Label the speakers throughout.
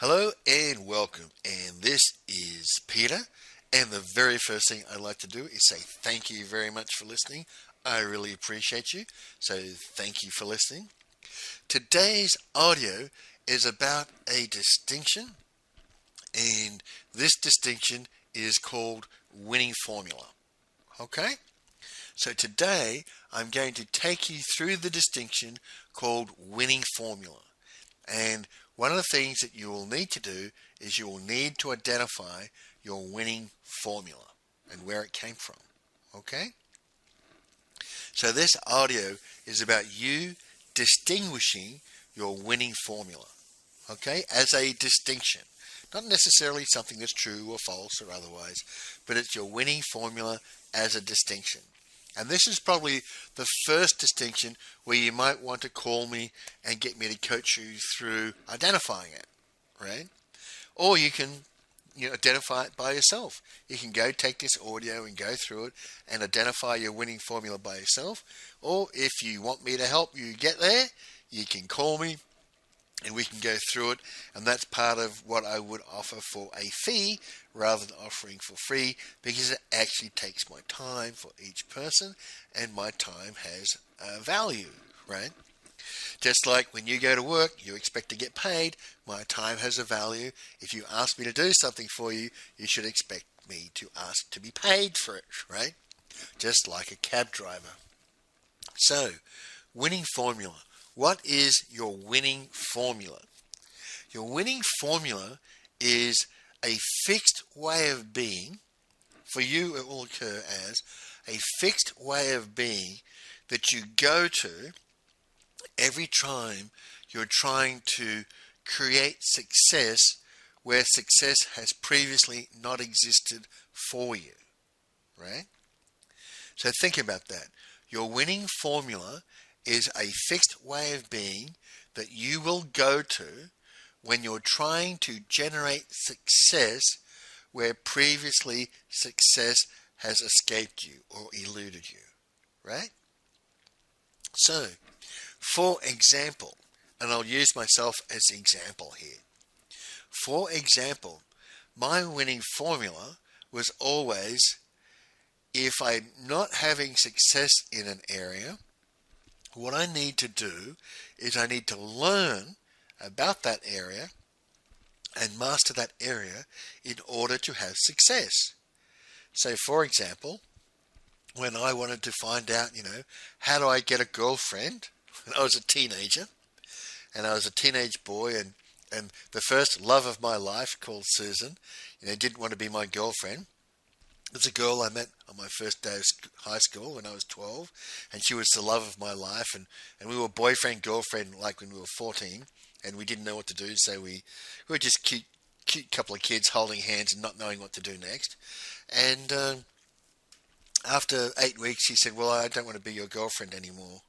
Speaker 1: Hello and welcome, and this is Peter. And the very first thing I'd like to do is say thank you very much for listening. I really appreciate you, so thank you for listening. Today's audio is about a distinction, and this distinction is called winning formula. Okay? So today I'm going to take you through the distinction called winning formula. And one of the things that you will need to do is you will need to identify your winning formula and where it came from. Okay? So this audio is about you distinguishing your winning formula. Okay? As a distinction. Not necessarily something that's true or false or otherwise, but it's your winning formula as a distinction. And this is probably the first distinction where you might want to call me and get me to coach you through identifying it, right? Or you can, identify it by yourself. You can go take this audio and go through it and identify your winning formula by yourself. Or if you want me to help you get there, you can call me and we can go through it, and that's part of what I would offer for a fee rather than offering for free, because it actually takes my time for each person, and my time has a value, right? Just like when you go to work, you expect to get paid. My time has a value. If you ask me to do something for you, you should expect me to ask to be paid for it, right? Just like a cab driver. So, winning formula. What is your winning formula? Your winning formula is a fixed way of being. For you, it will occur as a fixed way of being that you go to every time you're trying to create success where success has previously not existed for you, right? So think about that. Your winning formula is a fixed way of being that you will go to when you're trying to generate success where previously success has escaped you or eluded you, right? So, for example, and I'll use myself as an example here. For example, my winning formula was always, if I'm not having success in an area, what I need to do is I need to learn about that area and master that area in order to have success. So, for example, when I wanted to find out, how do I get a girlfriend when I was a teenager, and I was a teenage boy, and the first love of my life, called Susan, didn't want to be my girlfriend. There's a girl I met on my first day of high school when I was 12, and she was the love of my life, and we were boyfriend-girlfriend like when we were 14, and we didn't know what to do, so we were just cute couple of kids holding hands and not knowing what to do next. And after 8 weeks, she said, well, I don't want to be your girlfriend anymore.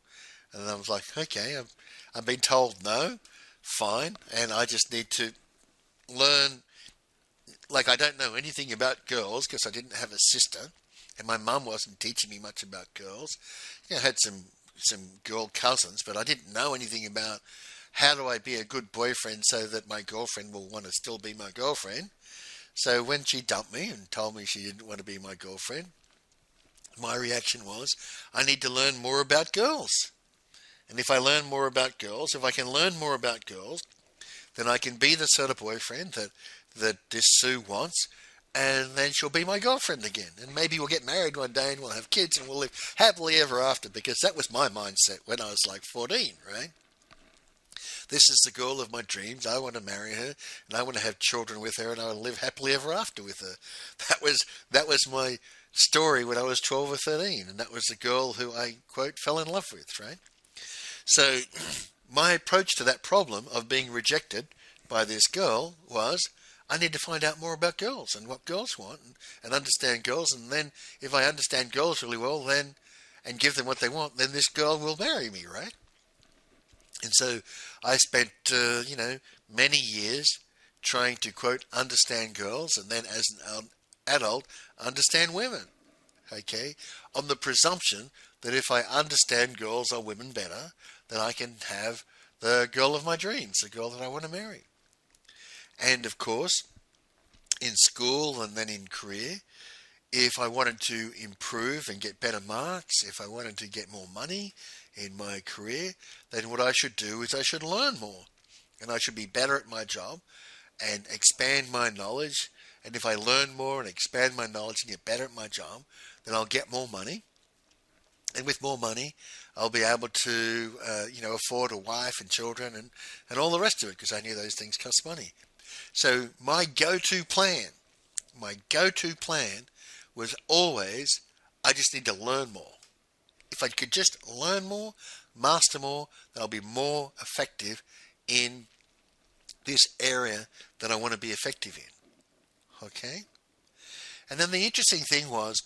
Speaker 1: And I was like, okay, I've been told no, fine, and I just need to learn. Like, I don't know anything about girls because I didn't have a sister, and my mum wasn't teaching me much about girls. I had some girl cousins, but I didn't know anything about how do I be a good boyfriend so that my girlfriend will want to still be my girlfriend. So when she dumped me and told me she didn't want to be my girlfriend, my reaction was, I need to learn more about girls. And if I learn more about girls, if I can learn more about girls, then I can be the sort of boyfriend that this Sue wants, and then she'll be my girlfriend again. And maybe we'll get married one day and we'll have kids and we'll live happily ever after, because that was my mindset when I was like 14, right? This is the girl of my dreams. I want to marry her, and I want to have children with her, and I want to live happily ever after with her. That was my story when I was 12 or 13, and that was the girl who I, quote, fell in love with, right? So my approach to that problem of being rejected by this girl was, I need to find out more about girls and what girls want, and understand girls, and then if I understand girls really well, then and give them what they want, then this girl will marry me, right? And so I spent, many years trying to, quote, understand girls, and then as an adult, understand women, okay, on the presumption that if I understand girls or women better, then I can have the girl of my dreams, the girl that I want to marry. And of course, in school and then in career, if I wanted to improve and get better marks, if I wanted to get more money in my career, then what I should do is I should learn more. And I should be better at my job and expand my knowledge. And if I learn more and expand my knowledge and get better at my job, then I'll get more money. And with more money, I'll be able to, afford a wife and children and all the rest of it, because I knew those things cost money. So my go-to plan was always, I just need to learn more. If I could just learn more, master more, then I'll be more effective in this area that I want to be effective in. Okay? And then the interesting thing was,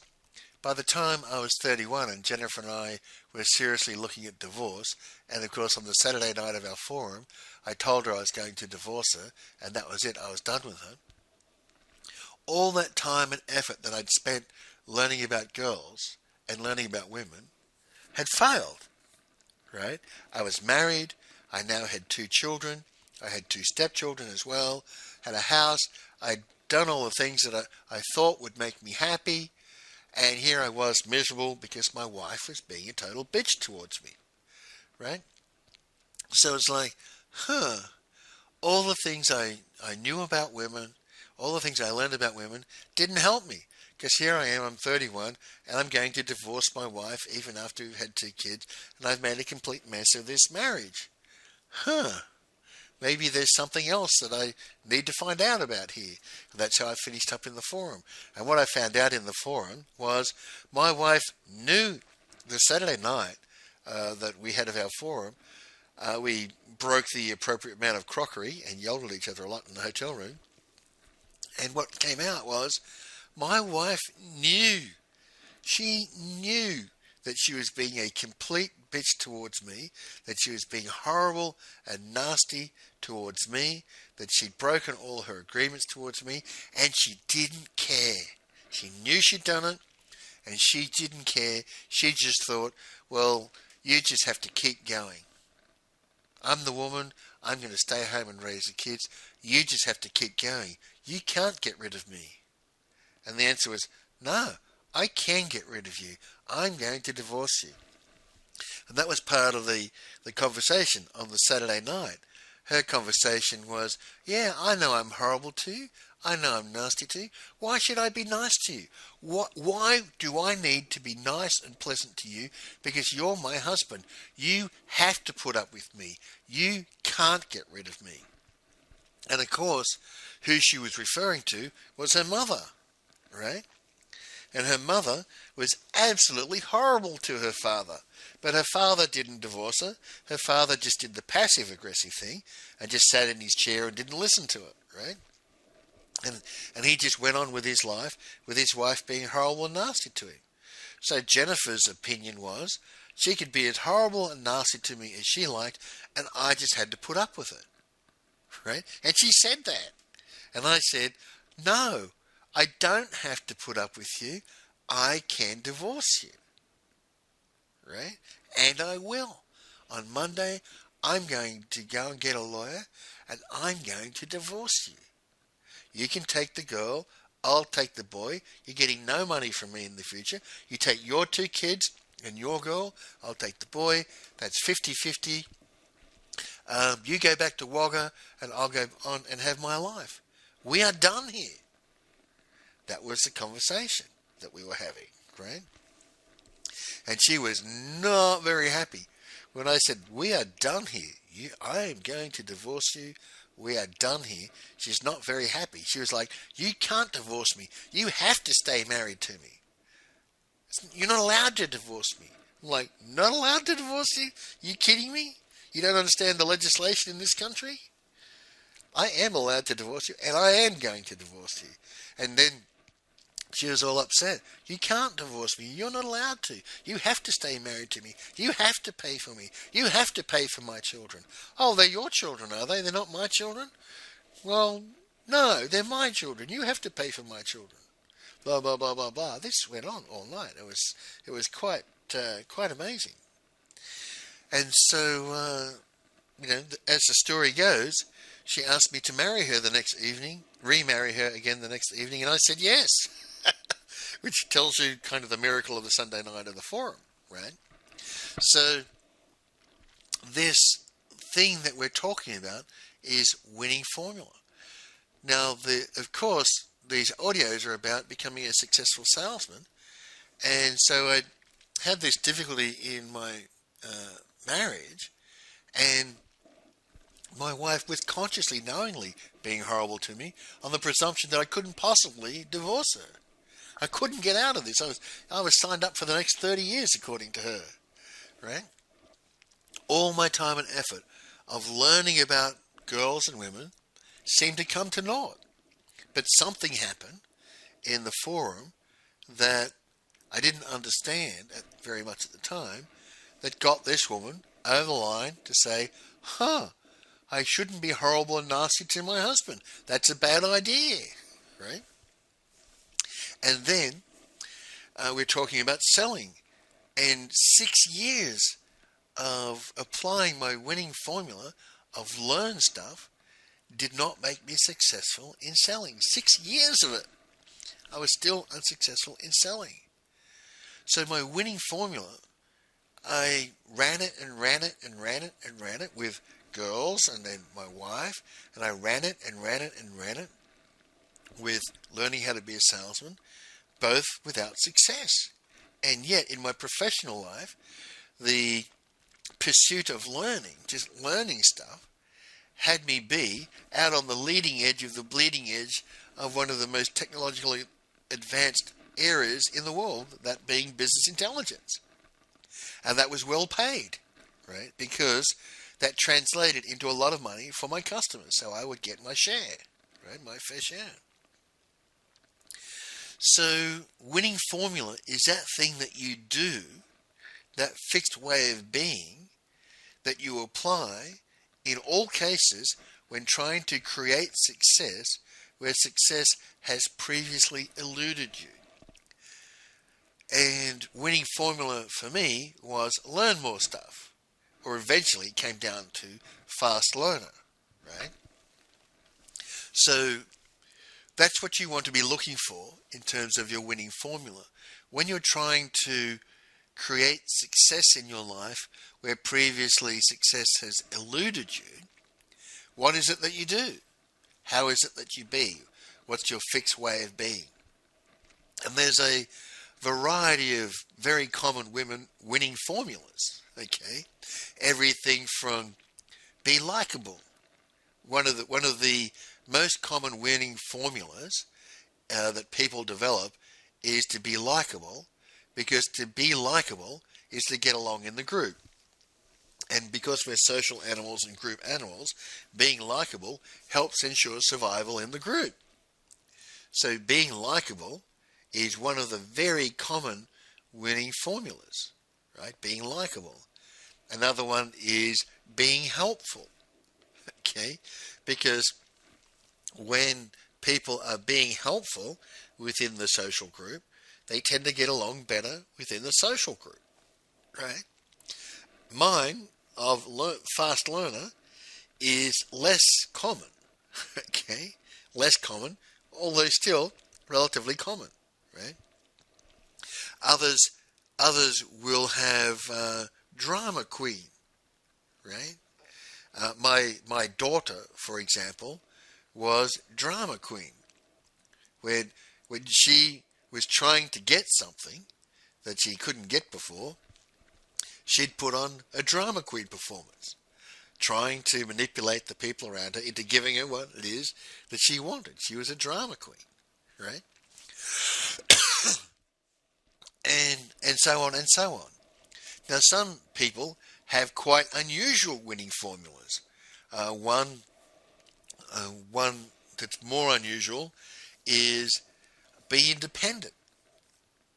Speaker 1: by the time I was 31 and Jennifer and I were seriously looking at divorce, and of course on the Saturday night of our forum, I told her I was going to divorce her, and that was it, I was done with her. All that time and effort that I'd spent learning about girls and learning about women had failed, right? I was married, I now had 2 children, I had 2 stepchildren as well, had a house, I'd done all the things that I thought would make me happy, and here I was miserable because my wife was being a total bitch towards me, right? So it's like, all the things I knew about women, all the things I learned about women didn't help me. Because here I am, I'm 31, and I'm going to divorce my wife even after we've had 2 kids, and I've made a complete mess of this marriage. Maybe there's something else that I need to find out about here. And that's how I finished up in the forum. And what I found out in the forum was my wife knew the Saturday night that we had of our forum, we broke the appropriate amount of crockery and yelled at each other a lot in the hotel room. And what came out was my wife knew. She knew that she was being a complete bitch towards me, that she was being horrible and nasty towards me, that she'd broken all her agreements towards me, and she didn't care. She knew she'd done it, and she didn't care. She just thought, well, you just have to keep going. I'm the woman. I'm going to stay home and raise the kids. You just have to keep going. You can't get rid of me. And the answer was, no, I can get rid of you. I'm going to divorce you. And that was part of the conversation on the Saturday night. Her conversation was, yeah, I know I'm horrible to you. I know I'm nasty to you. Why should I be nice to you? Why do I need to be nice and pleasant to you? Because you're my husband. You have to put up with me. You can't get rid of me. And of course, who she was referring to was her mother, right? And her mother was absolutely horrible to her father. But her father didn't divorce her. Her father just did the passive-aggressive thing and just sat in his chair and didn't listen to it, right? And he just went on with his life, with his wife being horrible and nasty to him. So Jennifer's opinion was, she could be as horrible and nasty to me as she liked, and I just had to put up with it, right? And she said that. And I said, no, I don't have to put up with you. I can divorce you, right? And I will. On Monday, I'm going to go and get a lawyer, and I'm going to divorce you. You can take the girl, I'll take the boy. You're getting no money from me in the future. You take your 2 kids and your girl, I'll take the boy. That's 50-50. You go back to Wagga, and I'll go on and have my life. We are done here. That was the conversation that we were having, right? And she was not very happy when I said, we are done here. I am going to divorce you. We are done here. She's not very happy. She was like, you can't divorce me. You have to stay married to me. You're not allowed to divorce me. I'm like, not allowed to divorce you? You kidding me? You don't understand the legislation in this country? I am allowed to divorce you, and I am going to divorce you. And then she was all upset. You can't divorce me. You're not allowed to. You have to stay married to me. You have to pay for me. You have to pay for my children. Oh, they're your children, are they? They're not my children? Well, no, they're my children. You have to pay for my children. Blah, blah, blah, blah, blah. This went on all night. It was quite amazing. And so, as the story goes, she asked me to marry her the next evening, remarry her again the next evening, and I said yes, which tells you kind of the miracle of the Sunday night of the forum, right? So this thing that we're talking about is winning formula. Now, of course, these audios are about becoming a successful salesman, and so I had this difficulty in my marriage, and my wife was consciously, knowingly being horrible to me on the presumption that I couldn't possibly divorce her. I couldn't get out of this. I was signed up for the next 30 years, according to her, right? All my time and effort of learning about girls and women seemed to come to naught. But something happened in the forum that I didn't understand very much at the time that got this woman over the line to say, I shouldn't be horrible and nasty to my husband. That's a bad idea, right? And then we're talking about selling. And 6 years of applying my winning formula of learn stuff did not make me successful in selling. 6 years of it, I was still unsuccessful in selling. So my winning formula, I ran it and ran it and ran it and ran it with girls and then my wife, and I ran it and ran it and ran it with learning how to be a salesman, both without success. And yet in my professional life, the pursuit of learning, just learning stuff, had me be out on the leading edge of the bleeding edge of one of the most technologically advanced areas in the world, that being business intelligence. And that was well paid, right? Because that translated into a lot of money for my customers, so I would get my share, right? My fair share. So winning formula is that thing that you do, that fixed way of being that you apply in all cases when trying to create success where success has previously eluded you. And winning formula for me was learn more stuff, or eventually it came down to fast learner, right? So that's what you want to be looking for in terms of your winning formula. When you're trying to create success in your life where previously success has eluded you, what is it that you do? How is it that you be? What's your fixed way of being? And there's a variety of very common winning formulas, okay? Everything from be likable. One of the most common winning formulas that people develop is to be likable, because to be likable is to get along in the group. And because we're social animals and group animals, being likable helps ensure survival in the group. So being likable is one of the very common winning formulas, right? Being likable. Another one is being helpful, okay? Because when people are being helpful within the social group, they tend to get along better within the social group, right? Mine of fast learner is less common, okay? Less common, although still relatively common, right? Others will have drama queen, right? My daughter, for example, was drama queen. When she was trying to get something that she couldn't get before, she'd put on a drama queen performance, trying to manipulate the people around her into giving her what it is that she wanted. She was a drama queen, right? and so on and so on. Now, some people have quite unusual winning formulas. One that's more unusual is be independent,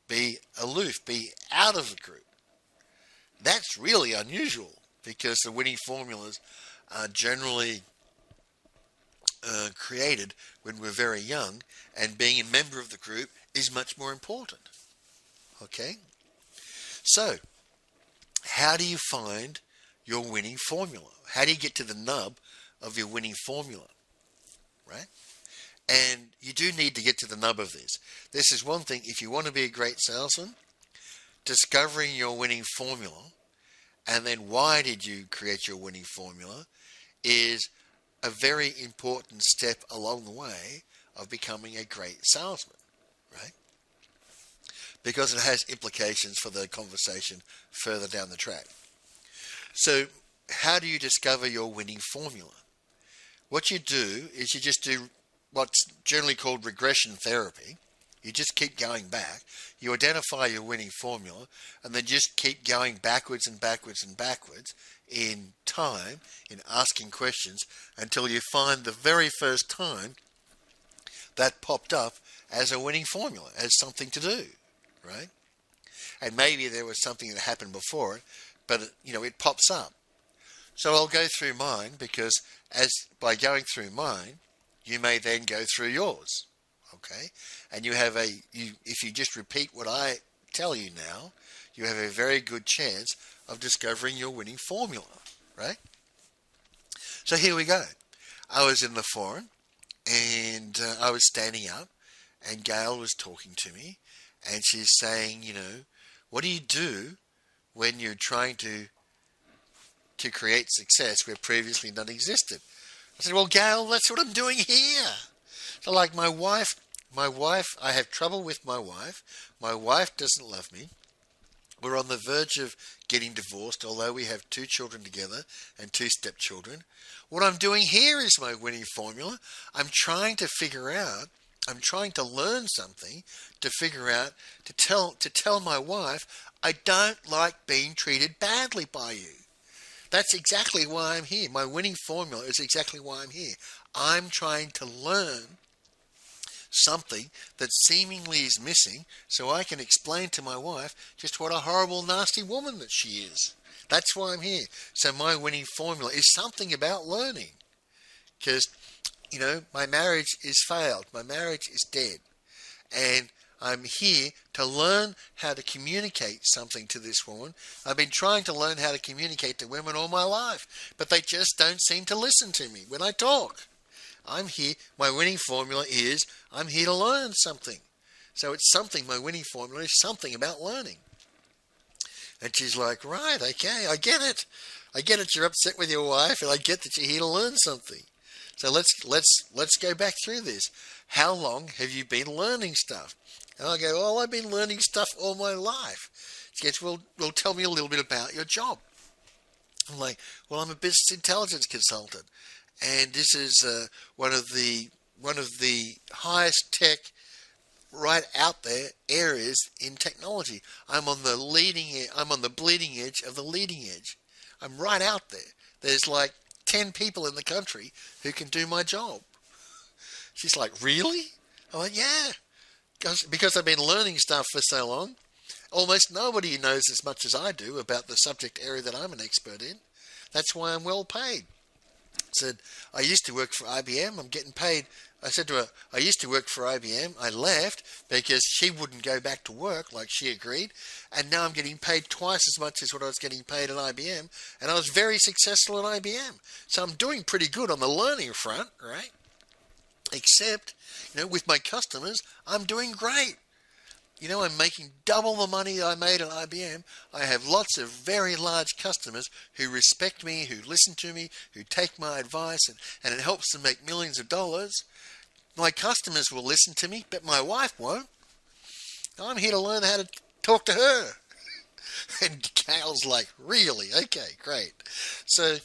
Speaker 1: be aloof, be out of the group. That's really unusual, because the winning formulas are generally created when we're very young, and being a member of the group is much more important. Okay? So, how do you find your winning formula? How do you get to the nub of your winning formula, right? And you do need to get to the nub of this. This is one thing, if you want to be a great salesman, discovering your winning formula and then why did you create your winning formula is a very important step along the way of becoming a great salesman, right? Because it has implications for the conversation further down the track. So how do you discover your winning formula? What you do is you just do what's generally called regression therapy. You just keep going back. You identify your winning formula and then just keep going backwards and backwards and backwards in time, in asking questions, until you find the very first time that popped up as a winning formula, as something to do, right? And maybe there was something that happened before it, but it pops up. So I'll go through mine because by going through mine, you may then go through yours. Okay, and if you just repeat what I tell you now, you have a very good chance of discovering your winning formula, right? So here we go. I was in the forum, and I was standing up, and Gail was talking to me, and she's saying, what do you do when you're trying to create success where previously none existed? I said, well, Gail, that's what I'm doing here. So like my wife, I have trouble with my wife. My wife doesn't love me. We're on the verge of getting divorced, although we have 2 children together and 2 stepchildren. What I'm doing here is my winning formula. I'm trying to learn something to figure out, to tell my wife, I don't like being treated badly by you. That's exactly why I'm here. My winning formula is exactly why I'm here. I'm trying to learn something that seemingly is missing so I can explain to my wife just what a horrible, nasty woman that she is. That's why I'm here. So my winning formula is something about learning. Because, my marriage is failed. My marriage is dead. And I'm here to learn how to communicate something to this woman. I've been trying to learn how to communicate to women all my life, but they just don't seem to listen to me when I talk. I'm here. My winning formula is I'm here to learn something. So it's something, my winning formula is something about learning. And she's like, right, okay, I get it. I get it. You're upset with your wife, and I get that you're here to learn something. So let's go back through this. How long have you been learning stuff? And I go, well, I've been learning stuff all my life. She goes, well, tell me a little bit about your job. I'm like, well, I'm a business intelligence consultant, and this is one of the highest tech, right out there areas in technology. I'm on the bleeding edge of the leading edge. I'm right out there. There's like 10 people in the country who can do my job. She's like, really? I went, yeah. Because I've been learning stuff for so long. Almost nobody knows as much as I do about the subject area that I'm an expert in. That's why I'm well paid. I said, I used to work for IBM. I'm getting paid. I said to her, I used to work for IBM. I left because she wouldn't go back to work like she agreed. And now I'm getting paid twice as much as what I was getting paid at IBM. And I was very successful at IBM. So I'm doing pretty good on the learning front, right? Except, with my customers, I'm doing great. I'm making double the money I made at IBM. I have lots of very large customers who respect me, who listen to me, who take my advice, and it helps them make millions of dollars. My customers will listen to me, but my wife won't. I'm here to learn how to talk to her. And Gail's like, really? Okay, great. So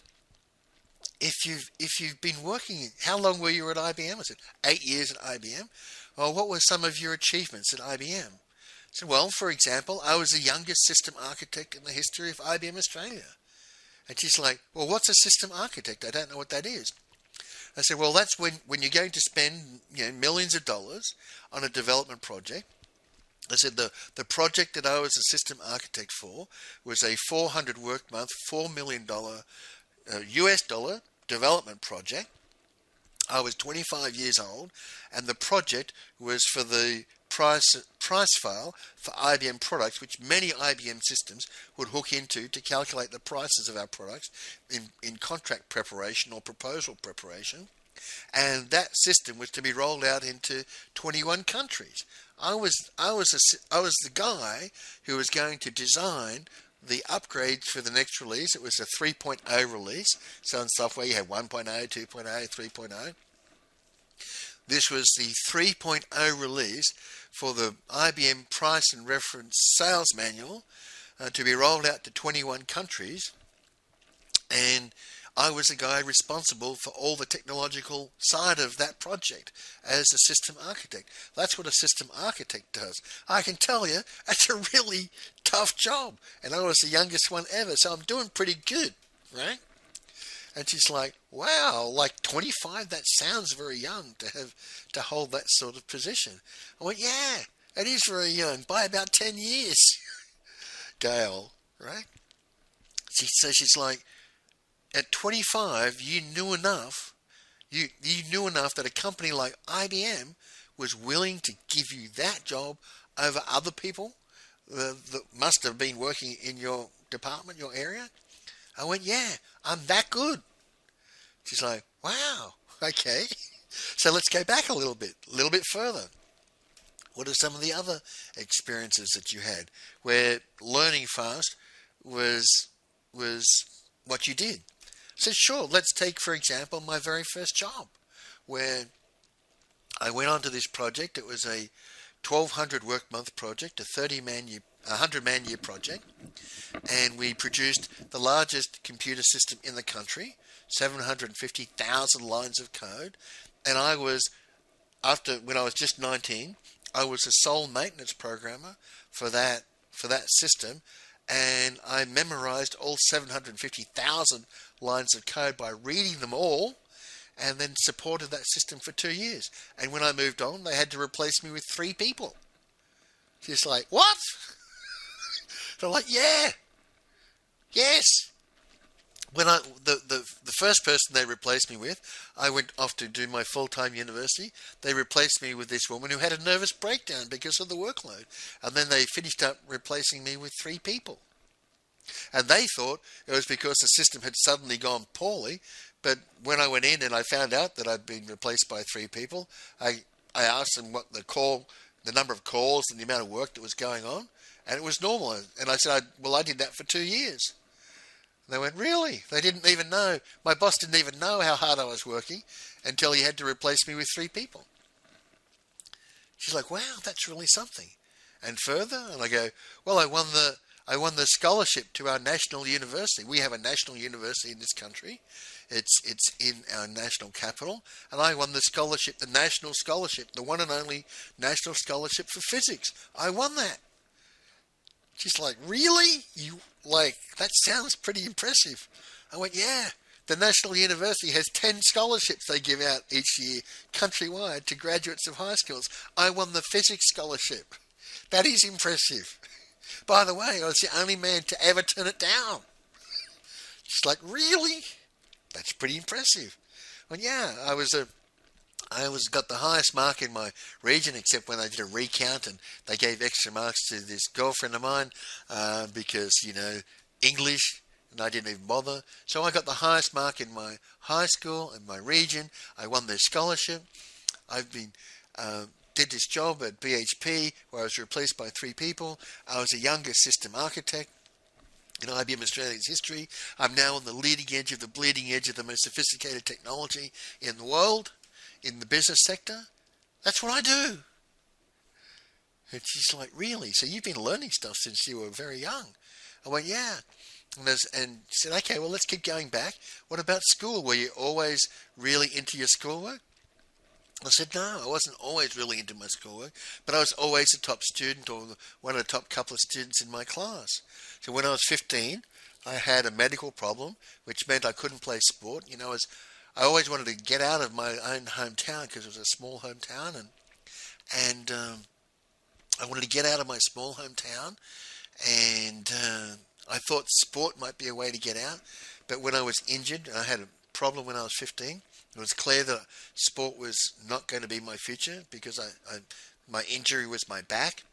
Speaker 1: if you've been working, how long were you at IBM? I said, 8 years at IBM. Well, what were some of your achievements at IBM? I said, well, for example, I was the youngest system architect in the history of IBM Australia. And she's like, well, what's a system architect? I don't know what that is. I said, well, that's when you're going to spend millions of dollars on a development project. I said the project that I was a system architect for was a 400 work month, $4 million US dollar development project. I was 25 years old, and the project was for the price file for IBM products, which many IBM systems would hook into to calculate the prices of our products in contract preparation or proposal preparation. And that system was to be rolled out into 21 countries. I was the guy who was going to design the upgrades for the next release. It was a 3.0 release. So in software you had 1.0, 2.0, 3.0. This was the 3.0 release for the IBM Price and Reference Sales Manual to be rolled out to 21 countries. And I was the guy responsible for all the technological side of that project as a system architect. That's what a system architect does. I can tell you, it's a really tough job. And I was the youngest one ever, so I'm doing pretty good, right? And she's like, wow, like 25, that sounds very young to hold that sort of position. I went, yeah, it is very young, by about 10 years, Gail, right? So she's like, at 25, you knew enough that a company like IBM was willing to give you that job over other people that must have been working in your department, your area. I went, yeah, I'm that good. She's like, wow, okay. So let's go back a little bit further. What are some of the other experiences that you had where learning fast was what you did? So sure, let's take, for example, my very first job, where I went onto this project. It was a 1,200 work month project, a 100 man year project, and we produced the largest computer system in the country, 750,000 lines of code. And I was, when I was just 19, I was the sole maintenance programmer for that system. And I memorized all 750,000 lines of code by reading them all, and then supported that system for 2 years. And when I moved on, they had to replace me with 3 people. She's like, what? They're like, yeah, yes. When the first person they replaced me with, I went off to do my full-time university. They replaced me with this woman who had a nervous breakdown because of the workload. And then they finished up replacing me with 3 people. And they thought it was because the system had suddenly gone poorly. But when I went in and I found out that I'd been replaced by 3 people, I asked them what the number of calls and the amount of work that was going on. And it was normal. And I said, well, I did that for 2 years. They went, really? They didn't even know. My boss didn't even know how hard I was working until he had to replace me with 3 people. She's like, wow, that's really something. And further, and I go, well, I won the scholarship to our national university. We have a national university in this country. It's in our national capital. And I won the scholarship, the national scholarship, the one and only national scholarship for physics. I won that. She's like, really? That sounds pretty impressive. I went, yeah. The National University has 10 scholarships they give out each year, countrywide, to graduates of high schools. I won the physics scholarship. That is impressive. By the way, I was the only man to ever turn it down. She's like, really? That's pretty impressive. Well, yeah, I got the highest mark in my region, except when I did a recount and they gave extra marks to this girlfriend of mine because, English, and I didn't even bother. So I got the highest mark in my high school and my region. I won their scholarship. Did this job at BHP where I was replaced by 3 people. I was a younger system architect in IBM Australia's history. I'm now on the leading edge of the bleeding edge of the most sophisticated technology in the world. In the business sector. That's what I do. And she's like, really? So you've been learning stuff since you were very young? I went, yeah. And she said, okay, well, let's keep going back. What about school? Were you always really into your schoolwork? I said, no, I wasn't always really into my schoolwork, but I was always a top student or one of the top couple of students in my class. So when I was 15, I had a medical problem, which meant I couldn't play sport. I always wanted to get out of my own hometown because it was a small hometown, and I wanted to get out of my small hometown, and I thought sport might be a way to get out. But when I was injured, I had a problem when I was 15. It was clear that sport was not going to be my future because My injury was my back.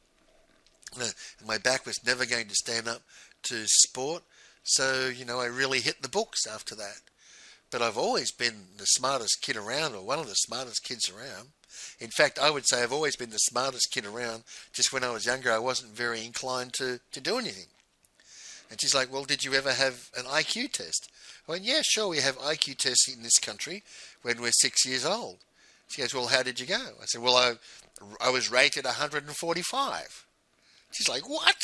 Speaker 1: My back was never going to stand up to sport. So, I really hit the books after that. But I've always been the smartest kid around, or one of the smartest kids around. In fact, I would say I've always been the smartest kid around. Just when I was younger, I wasn't very inclined to do anything. And she's like, well, did you ever have an IQ test? I went, yeah, sure, we have IQ tests in this country when we're 6 years old. She goes, well, how did you go? I said, well, I was rated 145. She's like, what?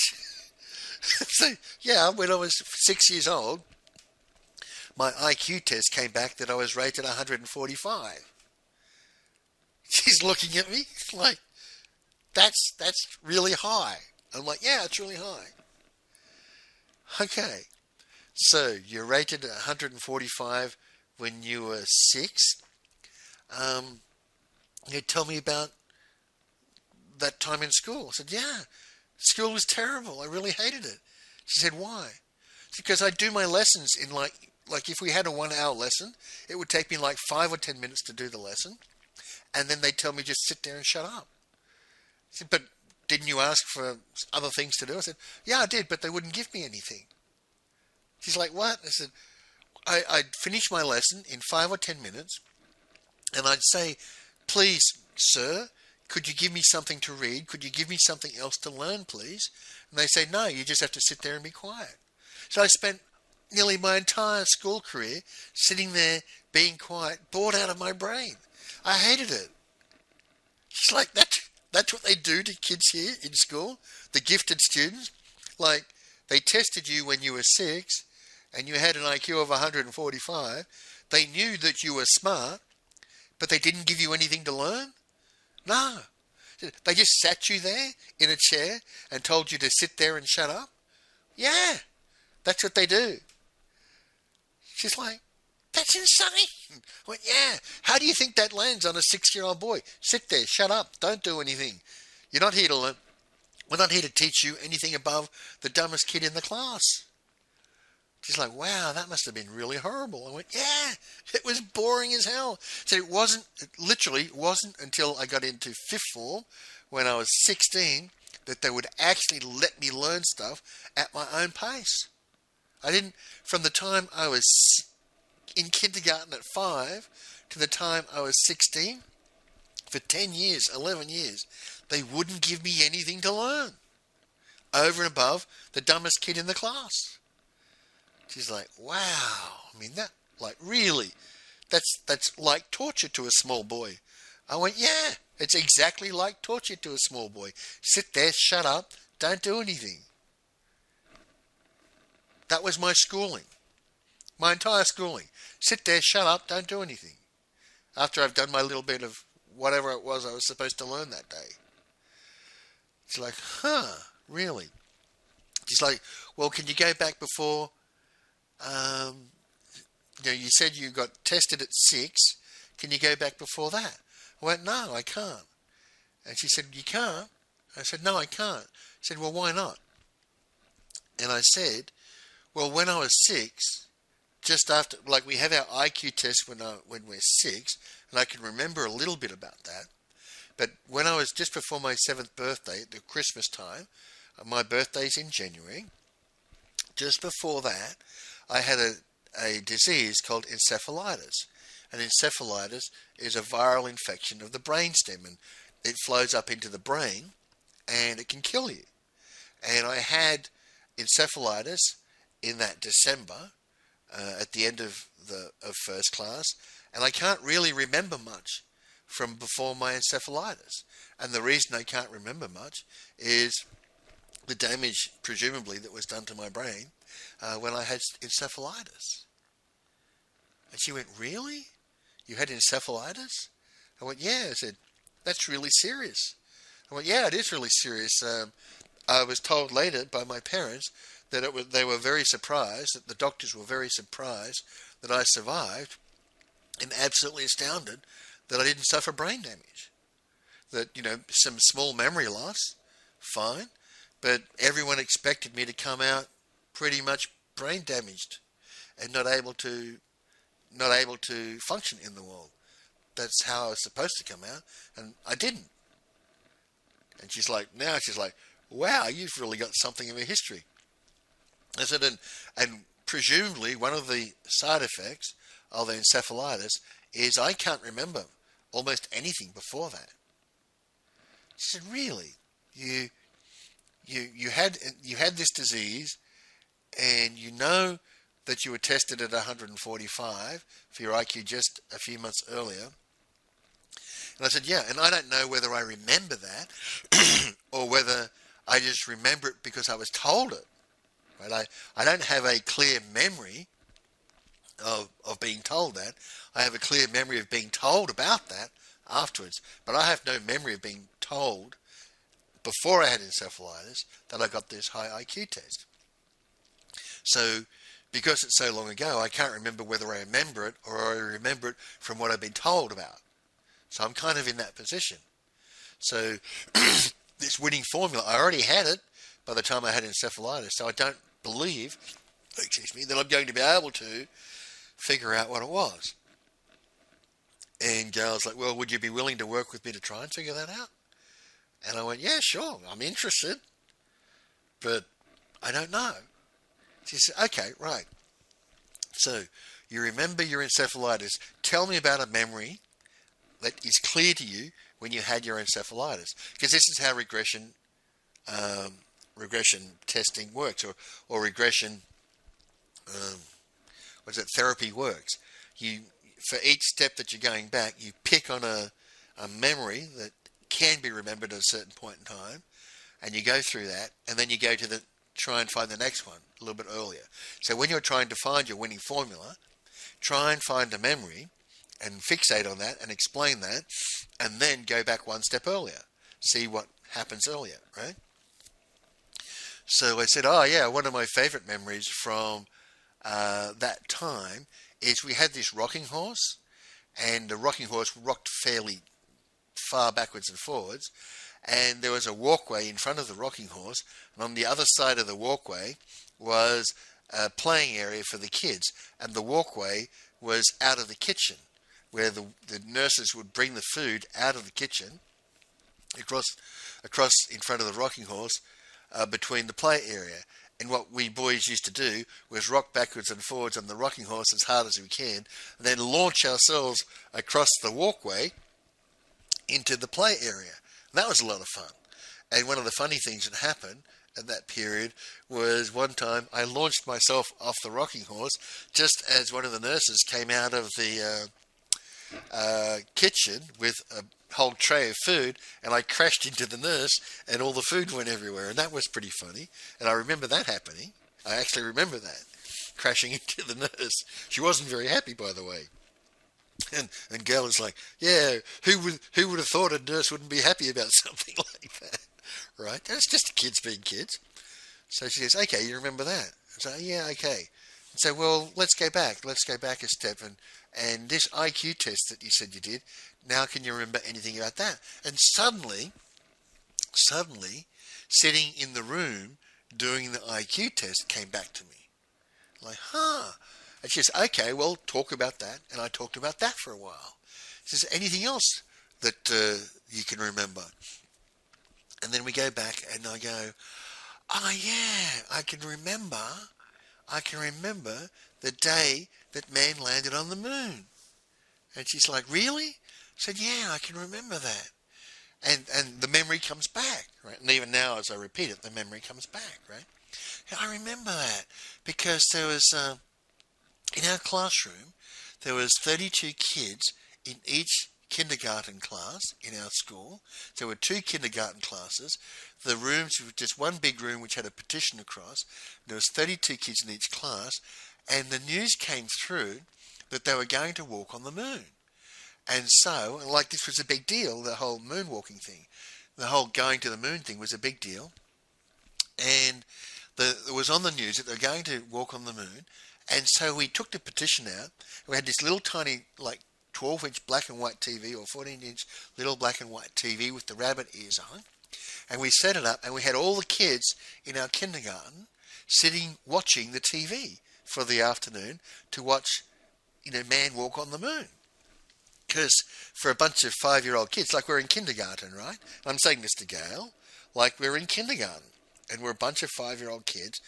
Speaker 1: So, yeah, when I was 6 years old, my IQ test came back that I was rated 145. She's looking at me like, that's really high. I'm like, yeah, it's really high. Okay, so you're rated 145 when you were 6. Tell me about that time in school. I said, yeah, school was terrible. I really hated it. She said, why? Because I do my lessons in like if we had a 1 hour lesson, it would take me like 5 or 10 minutes to do the lesson. And then they'd tell me just sit there and shut up. I said, but didn't you ask for other things to do? I said, yeah, I did, but they wouldn't give me anything. She's like, what? I said, I'd finish my lesson in 5 or 10 minutes, and I'd say, please, sir, could you give me something to read? Could you give me something else to learn, please? And they say, no, you just have to sit there and be quiet. So I spent nearly my entire school career sitting there being quiet, bored out of my brain. I hated it. It's like, that's what they do to kids here in school, the gifted students. Like, they tested you when you were 6 and you had an IQ of 145. They knew that you were smart, but they didn't give you anything to learn? No. They just sat you there in a chair and told you to sit there and shut up? Yeah, that's what they do. She's like, that's insane. I went, yeah. How do you think that lands on a 6-year-old boy? Sit there, shut up, don't do anything. You're not here to learn. We're not here to teach you anything above the dumbest kid in the class. She's like, wow, that must have been really horrible. I went, yeah, it was boring as hell. So it literally wasn't until I got into 5th form, when I was 16, that they would actually let me learn stuff at my own pace. From the time I was in kindergarten at 5 to the time I was 16, for 10 years, 11 years, they wouldn't give me anything to learn over and above the dumbest kid in the class. She's like, wow. I mean, that, like, really, that's like torture to a small boy. I went, yeah, it's exactly like torture to a small boy. Sit there, shut up, don't do anything. That was my schooling. My entire schooling. Sit there, shut up, don't do anything. After I've done my little bit of whatever it was I was supposed to learn that day. It's like, huh, really? She's like, well, can you go back before, you said you got tested at 6. Can you go back before that? I went, no, I can't. And she said, you can't? I said, no, I can't. She said, well, why not? And I said, well, when I was 6, just after, like, we have our IQ test when we're 6, and I can remember a little bit about that. But when I was just before my 7th birthday, at the Christmas time, my birthday's in January, just before that, I had a disease called encephalitis. And encephalitis is a viral infection of the brainstem, and it flows up into the brain, and it can kill you. And I had encephalitis in that December, at the end of first class, and I can't really remember much from before my encephalitis. And the reason I can't remember much is the damage, presumably, that was done to my brain when I had encephalitis. And she went, really? You had encephalitis? I went, yeah. I said, that's really serious. I went, yeah, it is really serious. I was told later by my parents that they were very surprised, that the doctors were very surprised that I survived, and absolutely astounded that I didn't suffer brain damage. That, some small memory loss, fine, but everyone expected me to come out pretty much brain damaged and not able to function in the world. That's how I was supposed to come out, and I didn't. And she's like, wow, you've really got something of a history. I said, and presumably one of the side effects of the encephalitis is I can't remember almost anything before that. She said, really? You had this disease, and you know that you were tested at 145 for your IQ just a few months earlier. And I said, yeah, and I don't know whether I remember that or whether I just remember it because I was told it. Right? I don't have a clear memory of being told that. I have a clear memory of being told about that afterwards, but I have no memory of being told before I had encephalitis that I got this high IQ test. So because it's so long ago, I can't remember whether I remember it or I remember it from what I've been told about. So I'm kind of in that position. So this winning formula, I already had it by the time I had encephalitis, so I don't believe, that I'm going to be able to figure out what it was. And Gail's like, well, would you be willing to work with me to try and figure that out? And I went, yeah, sure, I'm interested, but I don't know. She said, okay, right. So you remember your encephalitis. Tell me about a memory that is clear to you when you had your encephalitis. Because this is how regression testing works, or regression therapy works. For each step that you're going back, you pick on a memory that can be remembered at a certain point in time, and you go through that, and then you go to try and find the next one a little bit earlier. So when you're trying to find your winning formula, try and find a memory and fixate on that and explain that, and then go back one step earlier. See what happens earlier, right? So I said, oh yeah, one of my favorite memories from that time is we had this rocking horse, and the rocking horse rocked fairly far backwards and forwards, and there was a walkway in front of the rocking horse, and on the other side of the walkway was a playing area for the kids, and the walkway was out of the kitchen, where the nurses would bring the food out of the kitchen across in front of the rocking horse between the play area. And what we boys used to do was rock backwards and forwards on the rocking horse as hard as we can, and then launch ourselves across the walkway into the play area. And that was a lot of fun. And one of the funny things that happened at that period was one time I launched myself off the rocking horse just as one of the nurses came out of the kitchen with a whole tray of food, and I crashed into the nurse and all the food went everywhere, and that was pretty funny. And I remember that happening. I actually remember that, crashing into the nurse. She wasn't very happy, by the way. And Gail was like, yeah, who would have thought a nurse wouldn't be happy about something like that, right? That's just kids being kids. So she says, okay, you remember that? I say, yeah, okay. And so, well, let's go back a step, and this IQ test that you said you did, now can you remember anything about that? And suddenly, sitting in the room doing the IQ test came back to me. Like, And she says, okay, well, talk about that. And I talked about that for a while. She says, anything else that you can remember? And then we go back and I go, oh yeah, I can remember the day that man landed on the moon. And she's like, really? I said, yeah, I can remember that. And the memory comes back, right? And even now as I repeat it, the memory comes back, right? And I remember that because there was, in our classroom, there was 32 kids in each kindergarten class in our school. There were 2 kindergarten classes. The rooms were just one big room which had a partition across. There was 32 kids in each class, and the news came through that they were going to walk on the moon. And so, like, this was a big deal, the whole moonwalking thing. The whole going to the moon thing was a big deal. And it was on the news that they were going to walk on the moon. And so we took the petition out. We had this little tiny, like, 12-inch black and white TV or 14-inch little black and white TV with the rabbit ears on. And we set it up, and we had all the kids in our kindergarten sitting watching the TV for the afternoon to watch, man walk on the moon. Because for a bunch of 5-year-old kids, like we're in kindergarten, right? I'm saying this to Gail, like we're in kindergarten, and we're a bunch of 5-year-old kids,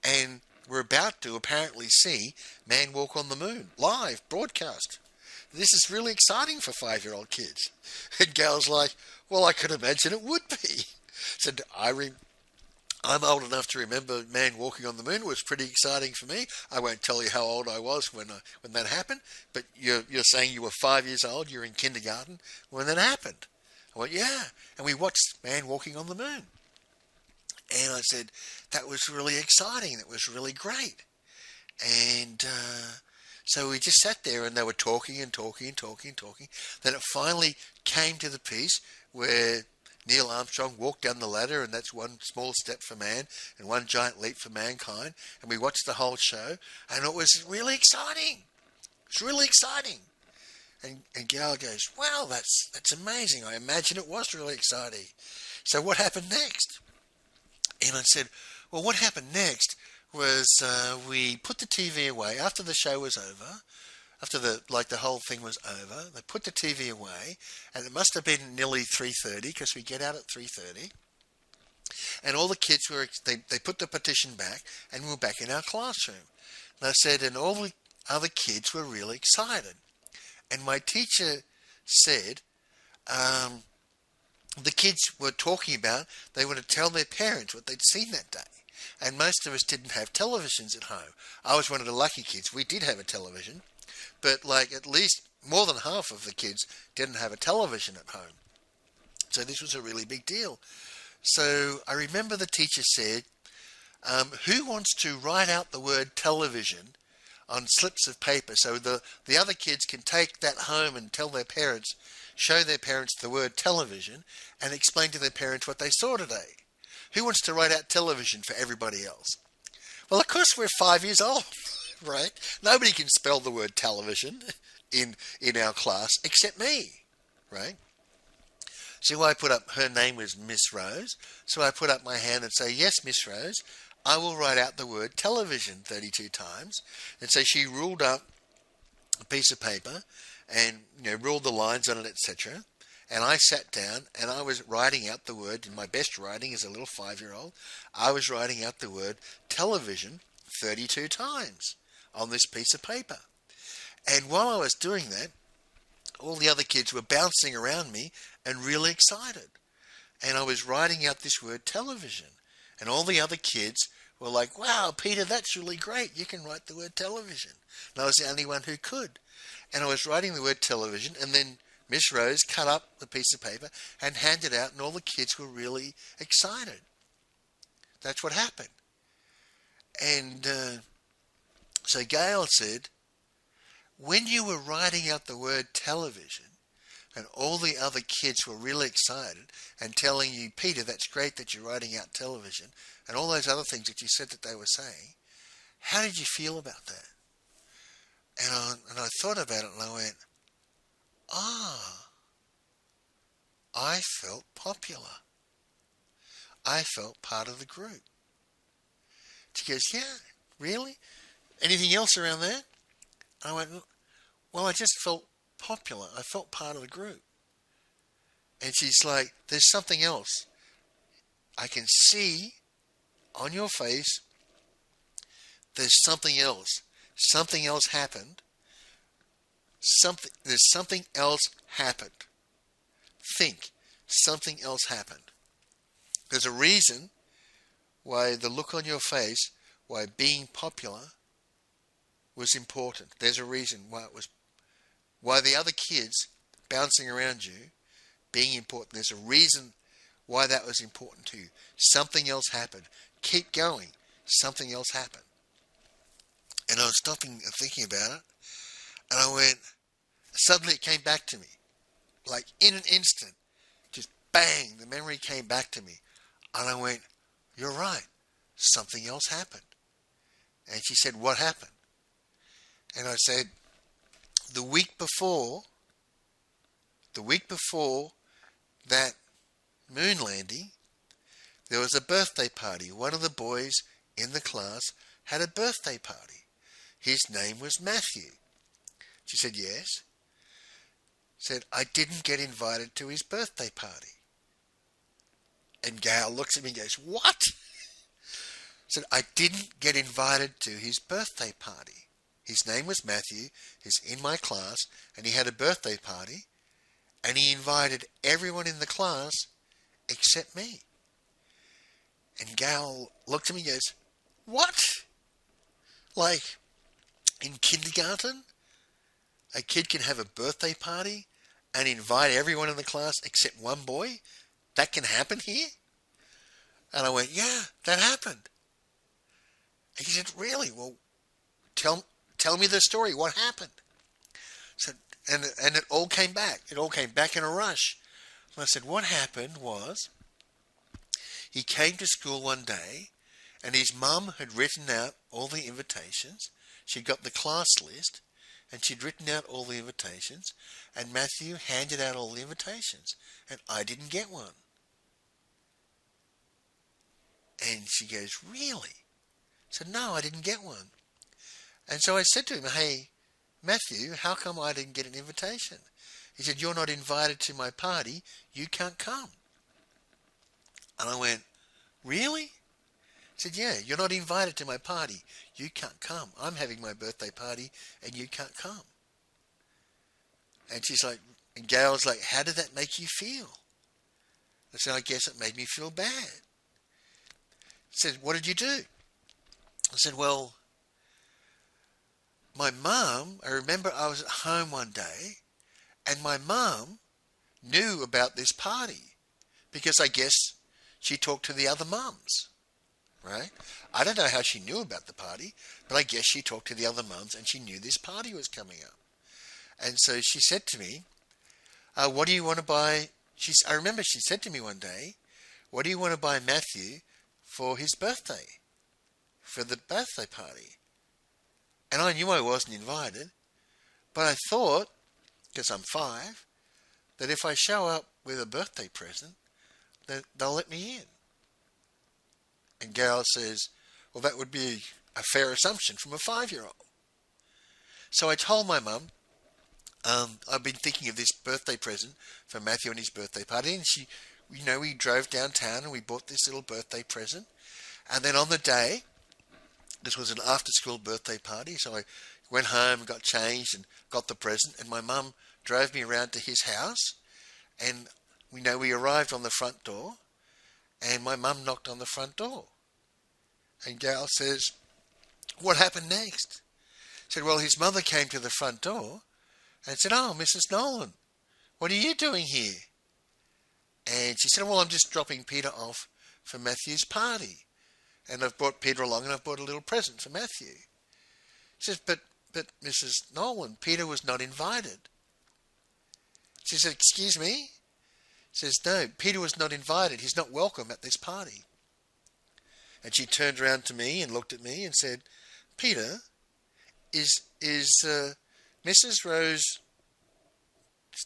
Speaker 1: and we're about to apparently see Man Walk on the Moon, live, broadcast. This is really exciting for 5-year-old kids. And Gail's like, well, I could imagine it would be. So I'm old enough to remember Man Walking on the Moon. It was pretty exciting for me. I won't tell you how old I was when that happened, but you're saying you were 5 years old, you're in kindergarten when that happened. I went, yeah, and we watched Man Walking on the Moon. And I said, that was really exciting, that was really great. And so we just sat there and they were talking and talking and talking and talking. Then it finally came to the piece where Neil Armstrong walked down the ladder, and that's one small step for man and one giant leap for mankind. And we watched the whole show, and it was really exciting. It's really exciting. And Gail goes, wow, that's amazing. I imagine it was really exciting. So what happened next? And I said, well, what happened next was we put the TV away after the show was over. After the whole thing was over, they put the TV away, and it must have been nearly 3:30 because we get out at 3:30. And all the kids they put the partition back, and we were back in our classroom. And I said, and all the other kids were really excited. And my teacher said, the kids were talking about they were to tell their parents what they'd seen that day. And most of us didn't have televisions at home. I was one of the lucky kids. We did have a television. But at least more than half of the kids didn't have a television at home. So this was a really big deal. So I remember the teacher said, who wants to write out the word television on slips of paper so the other kids can take that home and tell their parents, show their parents the word television and explain to their parents what they saw today? Who wants to write out television for everybody else? Well, of course, we're 5 years old. Right? Nobody can spell the word television in our class except me, right? So I put up, her name was Miss Rose, so I put up my hand and say, yes, Miss Rose, I will write out the word television 32 times. And so she ruled up a piece of paper and ruled the lines on it, etc. And I sat down and I was writing out the word, in my best writing as a little 5-year-old, I was writing out the word television 32 times on this piece of paper. And while I was doing that, all the other kids were bouncing around me and really excited. And I was writing out this word television. And all the other kids were like, wow, Peter, that's really great. You can write the word television. And I was the only one who could. And I was writing the word television, and then Miss Rose cut up the piece of paper and handed it out, and all the kids were really excited. That's what happened. And so Gail said, when you were writing out the word television and all the other kids were really excited and telling you, Peter, that's great that you're writing out television and all those other things that you said that they were saying, how did you feel about that? And I thought about it and I went, I felt popular. I felt part of the group. She goes, yeah, really? Anything else around there? I went, well, I just felt popular. I felt part of the group. And she's like, there's something else. I can see on your face, there's something else. Something else happened. There's something else happened. Think, something else happened. There's a reason why the look on your face, why being popular was important. There's a reason why the other kids bouncing around you being important. There's a reason why that was important to you. Something else happened. Keep going. Something else happened. And I was stopping and thinking about it, and I went, suddenly it came back to me. Like in an instant, just bang, the memory came back to me. And I went, you're right. Something else happened. And she said, what happened? And I said, the week before that moon landing, there was a birthday party. One of the boys in the class had a birthday party. His name was Matthew. She said, yes. said, I didn't get invited to his birthday party. And Gail looks at me and goes, what? Said, I didn't get invited to his birthday party. His name was Matthew, he's in my class, and he had a birthday party, and he invited everyone in the class except me. And Gail looked at me and goes, what? Like, in kindergarten, a kid can have a birthday party and invite everyone in the class except one boy? That can happen here? And I went, yeah, that happened. And he said, really? Well, tell me the story. What happened? So, and it all came back. It all came back in a rush. And I said, what happened was he came to school one day and his mum had written out all the invitations. She'd got the class list and she'd written out all the invitations, and Matthew handed out all the invitations and I didn't get one. And she goes, really? I said, no, I didn't get one. And so I said to him, hey, Matthew, how come I didn't get an invitation? He said, you're not invited to my party, you can't come. And I went, really? He said, yeah, you're not invited to my party, you can't come. I'm having my birthday party and you can't come. And she's like, and Gail's like, how did that make you feel? I said, I guess it made me feel bad. He said, what did you do? I said, well, my mum, I remember I was at home one day and my mum knew about this party because I guess she talked to the other mums, right? I don't know how she knew about the party, but I guess she talked to the other mums and she knew this party was coming up. And so she said to me, what do you want to buy? I remember she said to me one day, what do you want to buy Matthew for his birthday, for the birthday party? And I knew I wasn't invited, but I thought, because I'm 5, that if I show up with a birthday present, that they'll let me in. And Gail says, well, that would be a fair assumption from a 5-year-old. So I told my mum, I've been thinking of this birthday present for Matthew and his birthday party, and she, we drove downtown and we bought this little birthday present. And then on the day, this was an after-school birthday party, so I went home, got changed and got the present, and my mum drove me around to his house, and we arrived on the front door, and my mum knocked on the front door. And Gail says, what happened next? I said, well, his mother came to the front door and said, oh, Mrs. Nolan, what are you doing here? And she said, well, I'm just dropping Peter off for Matthew's party. And I've brought Peter along and I've brought a little present for Matthew. She says, but Mrs. Nolan, Peter was not invited. She said, excuse me? She says, no, Peter was not invited. He's not welcome at this party. And she turned around to me and looked at me and said, Peter, is Mrs. Rose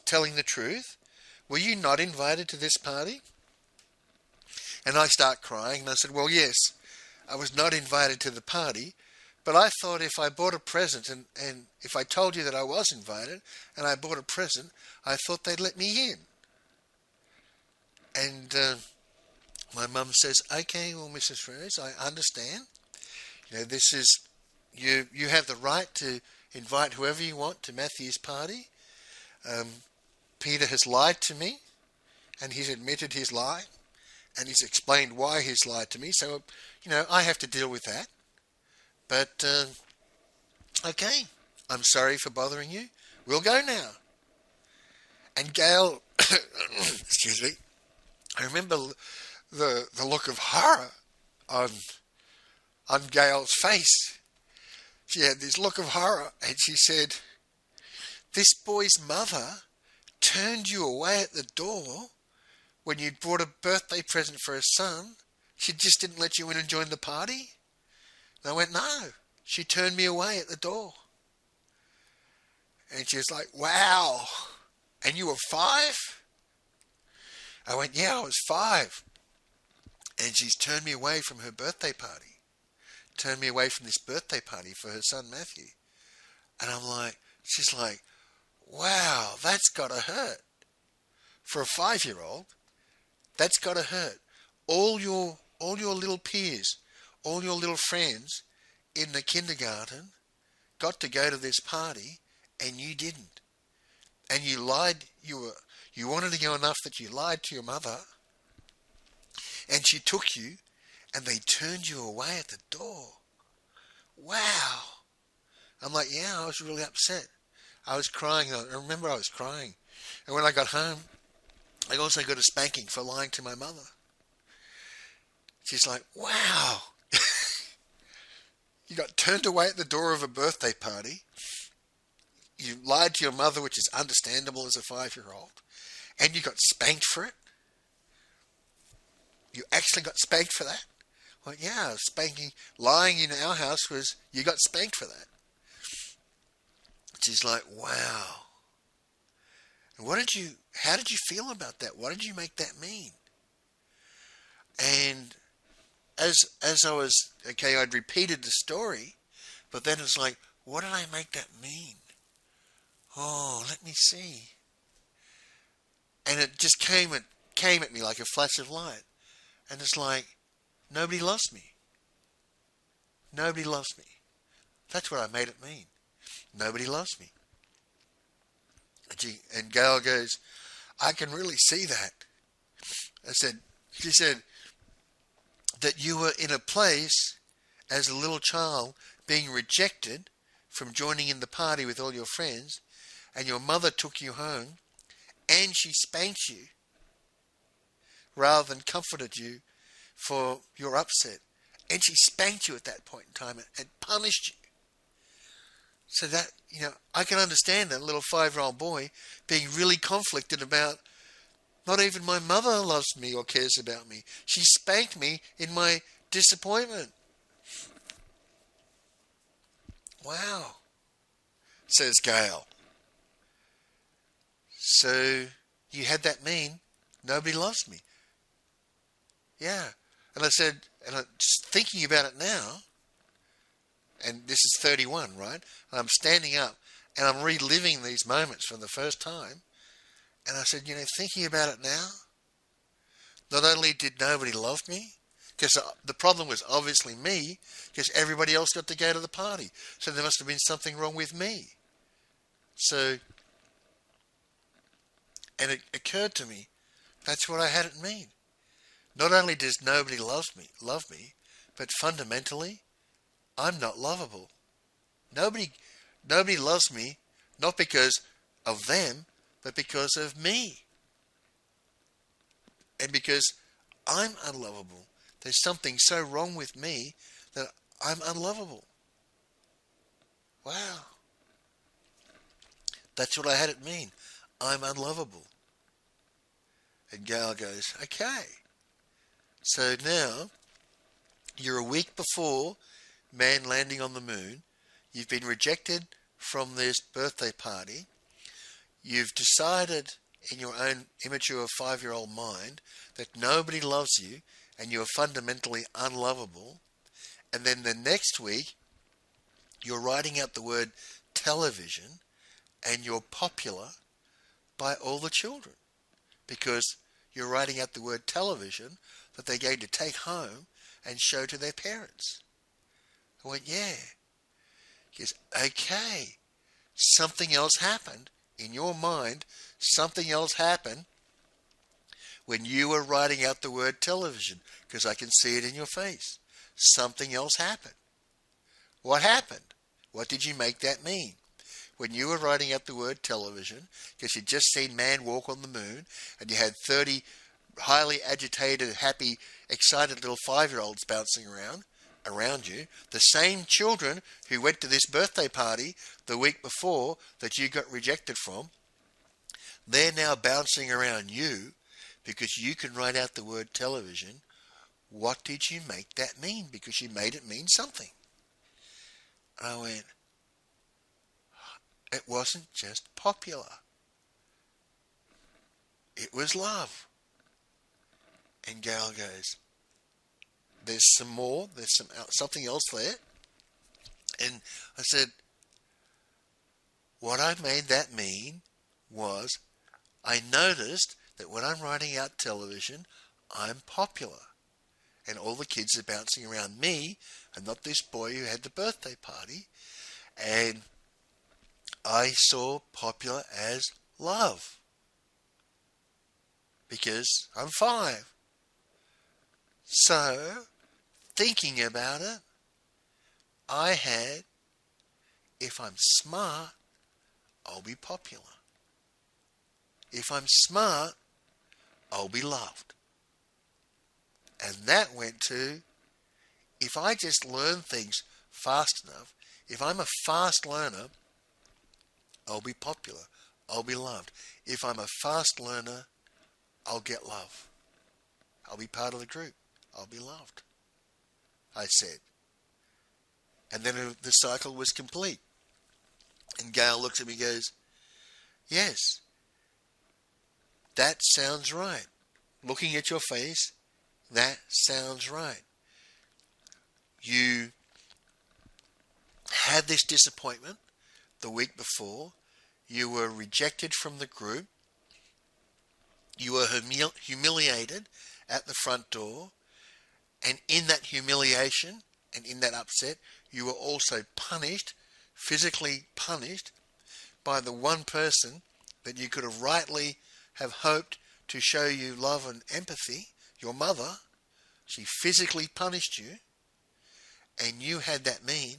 Speaker 1: telling the truth? Were you not invited to this party? And I start crying and I said, well, yes, I was not invited to the party, but I thought if I bought a present and if I told you that I was invited and I bought a present, I thought they'd let me in. And my mum says, okay, well, Mrs. Rose, I understand. This is, you have the right to invite whoever you want to Matthew's party. Peter has lied to me, and he's admitted his lie, and he's explained why he's lied to me. So, I have to deal with that. But, okay, I'm sorry for bothering you. We'll go now. And Gail, excuse me, I remember the look of horror on Gail's face. She had this look of horror, and she said, this boy's mother turned you away at the door when you'd brought a birthday present for her son. She just didn't let you in and join the party? And I went, no, she turned me away at the door. And she was like, wow, and you were 5? I went, yeah, I was 5. And she's turned me away from her birthday party. Turned me away from this birthday party for her son Matthew. And I'm like, she's like, wow, that's gotta hurt. For a 5-year-old, that's gotta hurt. All your little peers, all your little friends in the kindergarten got to go to this party and you didn't. And you lied, you wanted to go enough that you lied to your mother, and she took you and they turned you away at the door. Wow. I'm like, yeah, I was really upset. I was crying. I remember I was crying. And when I got home, I also got a spanking for lying to my mother. She's like, wow. You got turned away at the door of a birthday party. You lied to your mother, which is understandable as a 5-year-old. And you got spanked for it. You actually got spanked for that? Well, yeah, spanking, lying in our house was, you got spanked for that. She's like, wow. And how did you feel about that? What did you make that mean? And as I was, okay, I'd repeated the story, but then it's like, what did I make that mean? Oh, let me see. And it just came at me like a flash of light. And it's like, nobody loves me. Nobody loves me. That's what I made it mean. Nobody loves me. And Gail goes, I can really see that. She said, that you were in a place as a little child being rejected from joining in the party with all your friends, and your mother took you home and she spanked you rather than comforted you for your upset. And she spanked you at that point in time and punished you. So that, I can understand that little 5-year-old boy being really conflicted about, not even my mother loves me or cares about me. She spanked me in my disappointment. Wow, says Gail. So you had that mean, nobody loves me. Yeah. And I said, and I'm just thinking about it now, and this is 31, right? And I'm standing up and I'm reliving these moments for the first time. And I said, thinking about it now, not only did nobody love me, because the problem was obviously me, because everybody else got to go to the party. So there must have been something wrong with me. So, and it occurred to me, that's what I had it mean. Not only does nobody love me, but fundamentally, I'm not lovable. Nobody loves me, not because of them, but because of me. And because I'm unlovable. There's something so wrong with me that I'm unlovable. Wow. That's what I had it mean. I'm unlovable. And Gail goes, okay. So now, you're a week before man landing on the moon. You've been rejected from this birthday party. You've decided in your own immature 5-year-old mind that nobody loves you and you're fundamentally unlovable. And then the next week, you're writing out the word television and you're popular by all the children because you're writing out the word television that they're going to take home and show to their parents. I went, yeah. He goes, okay. Something else happened in your mind. Something else happened when you were writing out the word television, because I can see it in your face. Something else happened. What happened? What did you make that mean? When you were writing out the word television, because you'd just seen man walk on the moon, and you had 30 highly agitated, happy, excited little 5-year-olds bouncing around you, the same children who went to this birthday party the week before that you got rejected from, they're now bouncing around you because you can write out the word television. What did you make that mean? Because you made it mean something. I went, it wasn't just popular. It was love. And Gail goes, there's some more, something else there. And I said, what I made that mean was I noticed that when I'm writing out television, I'm popular. And all the kids are bouncing around me and not this boy who had the birthday party. And I saw popular as love. Because I'm 5. So, thinking about it, I had, if I'm smart, I'll be popular. If I'm smart, I'll be loved. And that went to, if I just learn things fast enough, if I'm a fast learner, I'll be popular. I'll be loved. If I'm a fast learner, I'll get love. I'll be part of the group. I'll be loved, I said. And then the cycle was complete. And Gail looks at me and goes, yes, that sounds right. Looking at your face, that sounds right. You had this disappointment the week before. You were rejected from the group. You were humiliated at the front door. And in that humiliation and in that upset, you were also punished, physically punished, by the one person that you could have rightly have hoped to show you love and empathy, your mother. She physically punished you, and you had that mean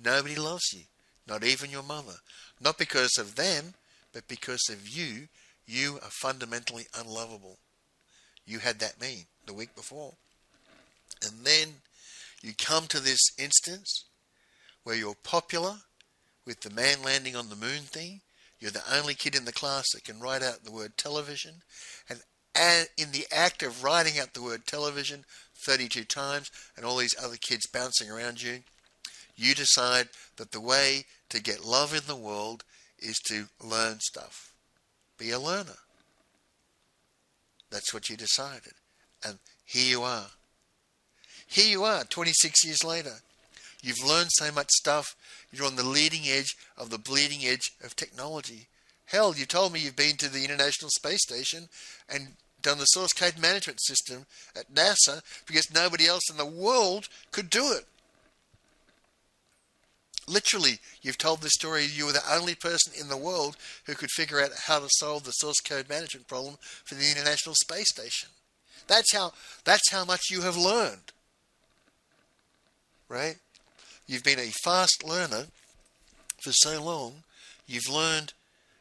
Speaker 1: nobody loves you, not even your mother. Not because of them, but because of you. You are fundamentally unlovable. You had that mean the week before. And then you come to this instance where you're popular with the man landing on the moon thing. You're the only kid in the class that can write out the word television. And in the act of writing out the word television 32 times and all these other kids bouncing around you, you decide that the way to get love in the world is to learn stuff. Be a learner. That's what you decided. And here you are. Here you are, 26 years later. You've learned so much stuff. You're on the leading edge of the bleeding edge of technology. Hell, you told me you've been to the International Space Station and done the source code management system at NASA because nobody else in the world could do it. Literally, you've told this story. You were the only person in the world who could figure out how to solve the source code management problem for the International Space Station. That's how much you have learned. Right? You've been a fast learner for so long. You've learned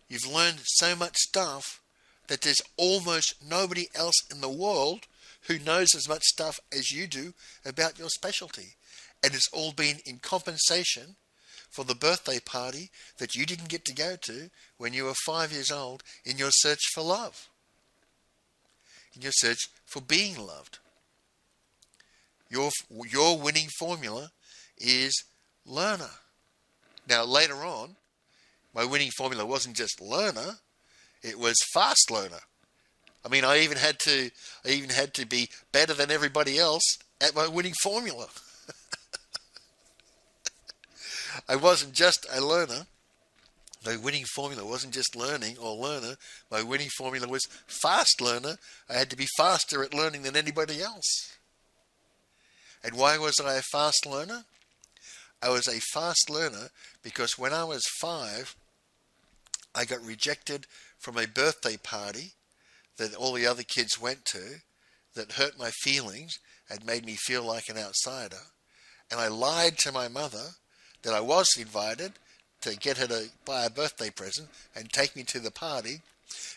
Speaker 1: so much stuff that there's almost nobody else in the world who knows as much stuff as you do about your specialty. And it's all been in compensation for the birthday party that you didn't get to go to when you were 5 years old in your search for love. In your search for being loved. Your winning formula is learner. Now later on, my winning formula wasn't just learner, it was fast learner. I mean, I even had to be better than everybody else at my winning formula. I wasn't just a learner. My winning formula wasn't just learning or learner. My winning formula was fast learner. I had to be faster at learning than anybody else. And why was I a fast learner? I was a fast learner because when I was 5, I got rejected from a birthday party that all the other kids went to that hurt my feelings and made me feel like an outsider. And I lied to my mother that I was invited to get her to buy a birthday present and take me to the party.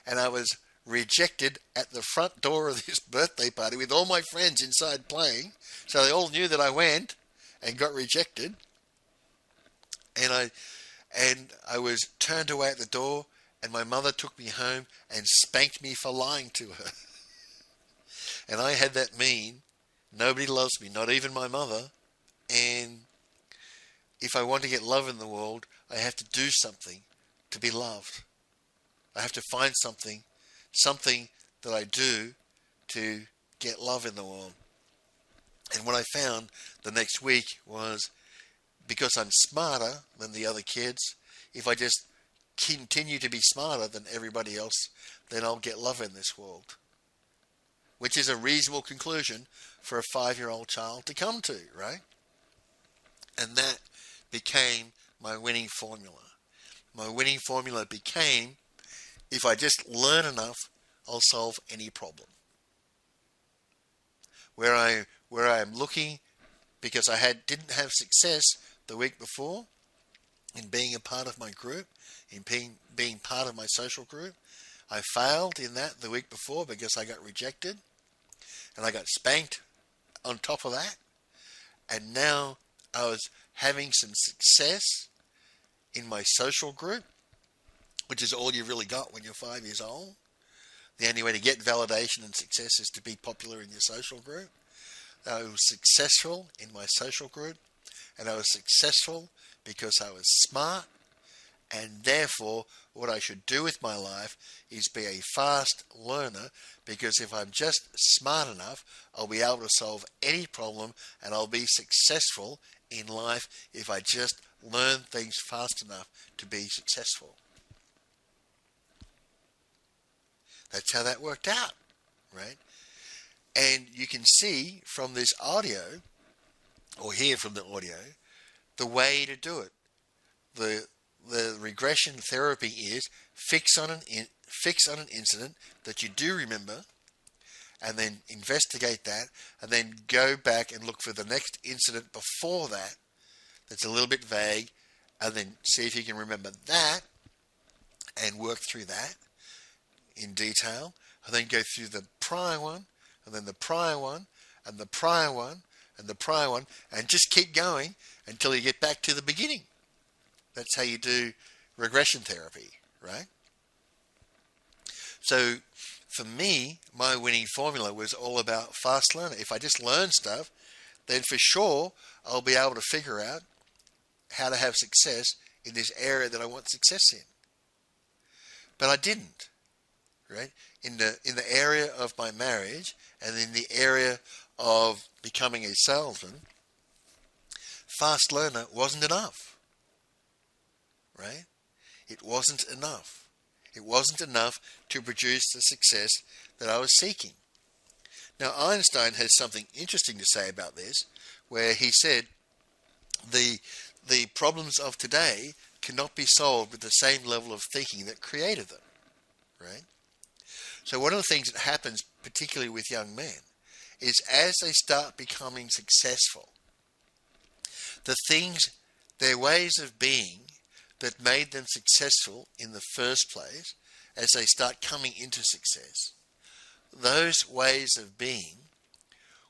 Speaker 1: And I was rejected at the front door of this birthday party with all my friends inside playing. So they all knew that I went and got rejected. And I was turned away at the door, and my mother took me home and spanked me for lying to her. And I had that mean, nobody loves me, not even my mother. And if I want to get love in the world, I have to do something to be loved. I have to find something that I do to get love in the world. And what I found the next week was, because I'm smarter than the other kids, if I just continue to be smarter than everybody else, then I'll get love in this world. Which is a reasonable conclusion for a 5-year-old child to come to, right? And that became my winning formula. My winning formula became, if I just learn enough, I'll solve any problem. Where I'm looking, because I didn't have success the week before in being a part of my group, in being part of my social group, I failed in that the week before because I got rejected, and I got spanked on top of that, and now I was having some success in my social group, which is all you've really got when you're 5 years old. The only way to get validation and success is to be popular in your social group. I was successful in my social group, and I was successful because I was smart, and therefore what I should do with my life is be a fast learner, because if I'm just smart enough, I'll be able to solve any problem, and I'll be successful in life if I just learn things fast enough to be successful. That's how that worked out, right? And you can see from this audio, or hear from the audio, the way to do it. The regression therapy is fix on an incident that you do remember, and then investigate that, and then go back and look for the next incident before that that's a little bit vague, and then see if you can remember that and work through that in detail, and then go through the prior one, and then the prior one, and the prior one, and the prior one, and just keep going until you get back to the beginning. That's how you do regression therapy, right? So for me, my winning formula was all about fast learner. If I just learn stuff, then for sure I'll be able to figure out how to have success in this area that I want success in. But I didn't, right? In the area of my marriage, and in the area of becoming a salesman, fast learner wasn't enough, right? It wasn't enough. It wasn't enough to produce the success that I was seeking. Now, Einstein has something interesting to say about this, where he said the problems of today cannot be solved with the same level of thinking that created them, right? So one of the things that happens, particularly with young men, is as they start becoming successful, the things, their ways of being that made them successful in the first place, as they start coming into success, those ways of being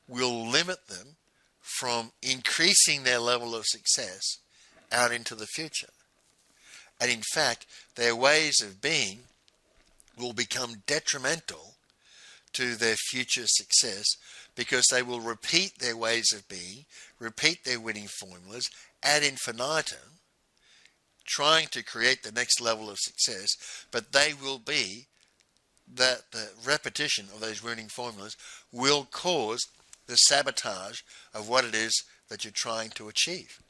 Speaker 1: will limit them from increasing their level of success out into the future. And in fact, their ways of being will become detrimental to their future success, because they will repeat their ways of being, repeat their winning formulas ad infinitum, trying to create the next level of success, but they will be that the repetition of those winning formulas will cause the sabotage of what it is that you're trying to achieve.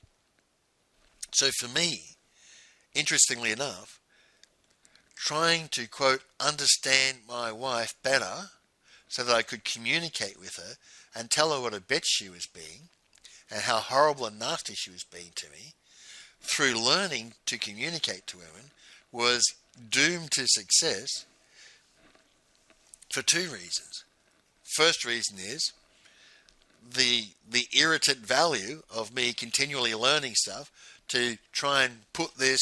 Speaker 1: So for me, interestingly enough, trying to, quote, understand my wife better so that I could communicate with her and tell her what a bitch she was being and how horrible and nasty she was being to me, through learning to communicate to women, was doomed to success for two reasons. First reason is the irritant value of me continually learning stuff to try and put this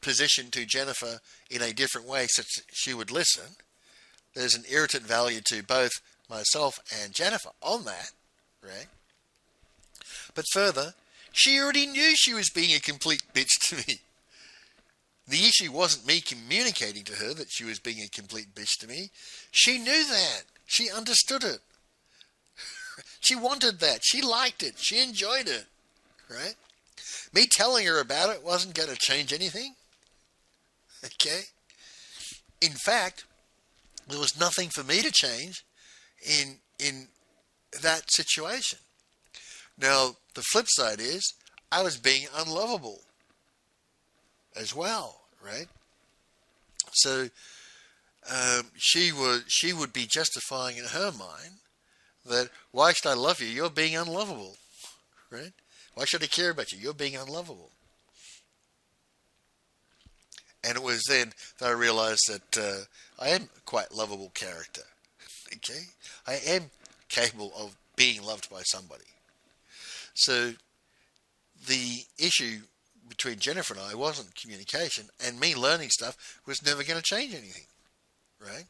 Speaker 1: position to Jennifer in a different way so she would listen. There's an irritant value to both myself and Jennifer on that, right? But further, she already knew she was being a complete bitch to me. The issue wasn't me communicating to her that she was being a complete bitch to me. She knew that. She understood it. She wanted that. She liked it. She enjoyed it, right? Me telling her about it wasn't going to change anything. Okay? In fact, there was nothing for me to change in that situation. Now, the flip side is I was being unlovable as well, right? So she would be justifying in her mind that, why should I love you? You're being unlovable, right? Why should I care about you? You're being unlovable. And it was then that I realized that I am a quite lovable character. Okay, I am capable of being loved by somebody. So the issue between Jennifer and I wasn't communication, and me learning stuff was never going to change anything, right?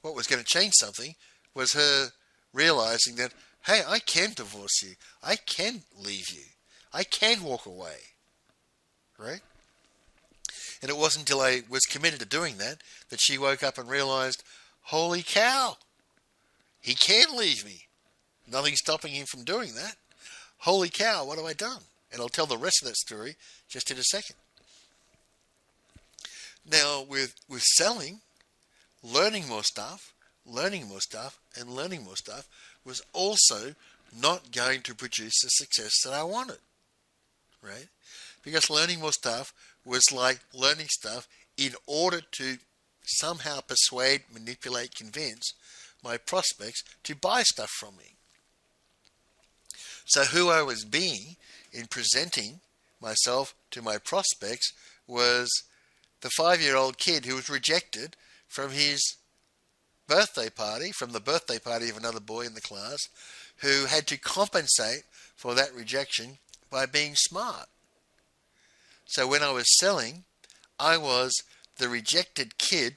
Speaker 1: What was going to change something was her realizing that, hey, I can divorce you. I can leave you. I can walk away, right? And it wasn't until I was committed to doing that that she woke up and realized, holy cow, he can leave me. Nothing's stopping him from doing that. Holy cow, what have I done? And I'll tell the rest of that story just in a second. Now, with selling, learning more stuff, and learning more stuff was also not going to produce the success that I wanted, right? Because learning more stuff was like learning stuff in order to somehow persuade, manipulate, convince my prospects to buy stuff from me. So who I was being in presenting myself to my prospects was the 5-year-old kid who was rejected from his birthday party, from the birthday party of another boy in the class, who had to compensate for that rejection by being smart. So when I was selling, I was the rejected kid,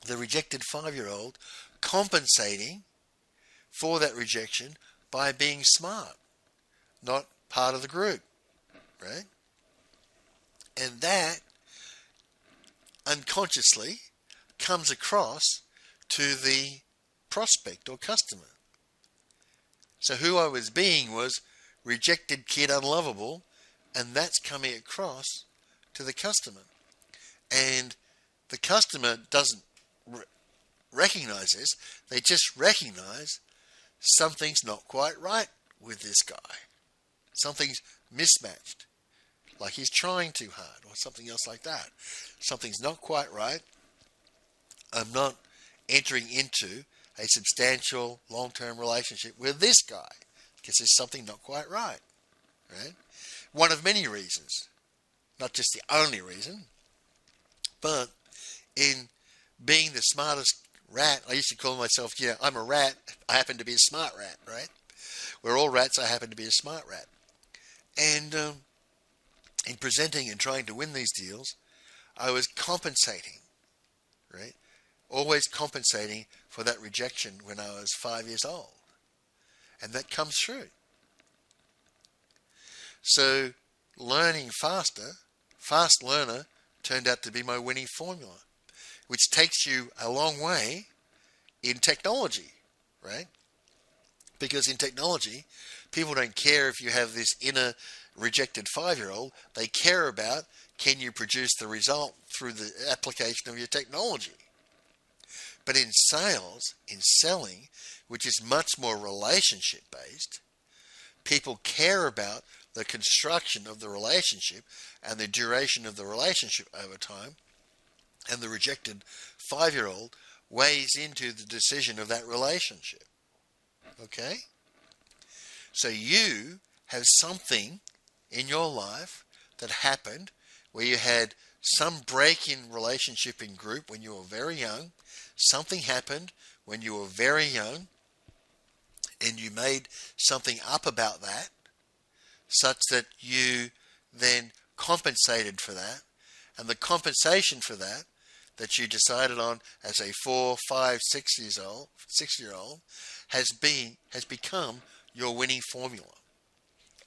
Speaker 1: the rejected 5-year-old, compensating for that rejection by being smart, not part of the group, right? And that unconsciously comes across to the prospect or customer. So who I was being was rejected kid unlovable, and that's coming across to the customer. And the customer doesn't recognize this. They just recognize something's not quite right with this guy. Something's mismatched, like he's trying too hard or something else like that. Something's not quite right. I'm not entering into a substantial long-term relationship with this guy because there's something not quite right, right? One of many reasons, not just the only reason, but in being the smartest rat, I used to call myself, I'm a rat. I happen to be a smart rat, right? We're all rats. I happen to be a smart rat. And in presenting and trying to win these deals, I was compensating, right? Always compensating for that rejection when I was 5 years old. And that comes through. So learning faster, fast learner, turned out to be my winning formula, which takes you a long way in technology, right? Because in technology, people don't care if you have this inner rejected 5-year-old. They care about, can you produce the result through the application of your technology? But in sales, in selling, which is much more relationship based, people care about the construction of the relationship and the duration of the relationship over time, and the rejected 5-year-old weighs into the decision of that relationship. Okay? So you have something in your life that happened where you had some break in relationship in group when you were very young. Something happened when you were very young, and you made something up about that, such that you then compensated for that, and the compensation for that you decided on as a 4, 5, 6-year-old has become your winning formula.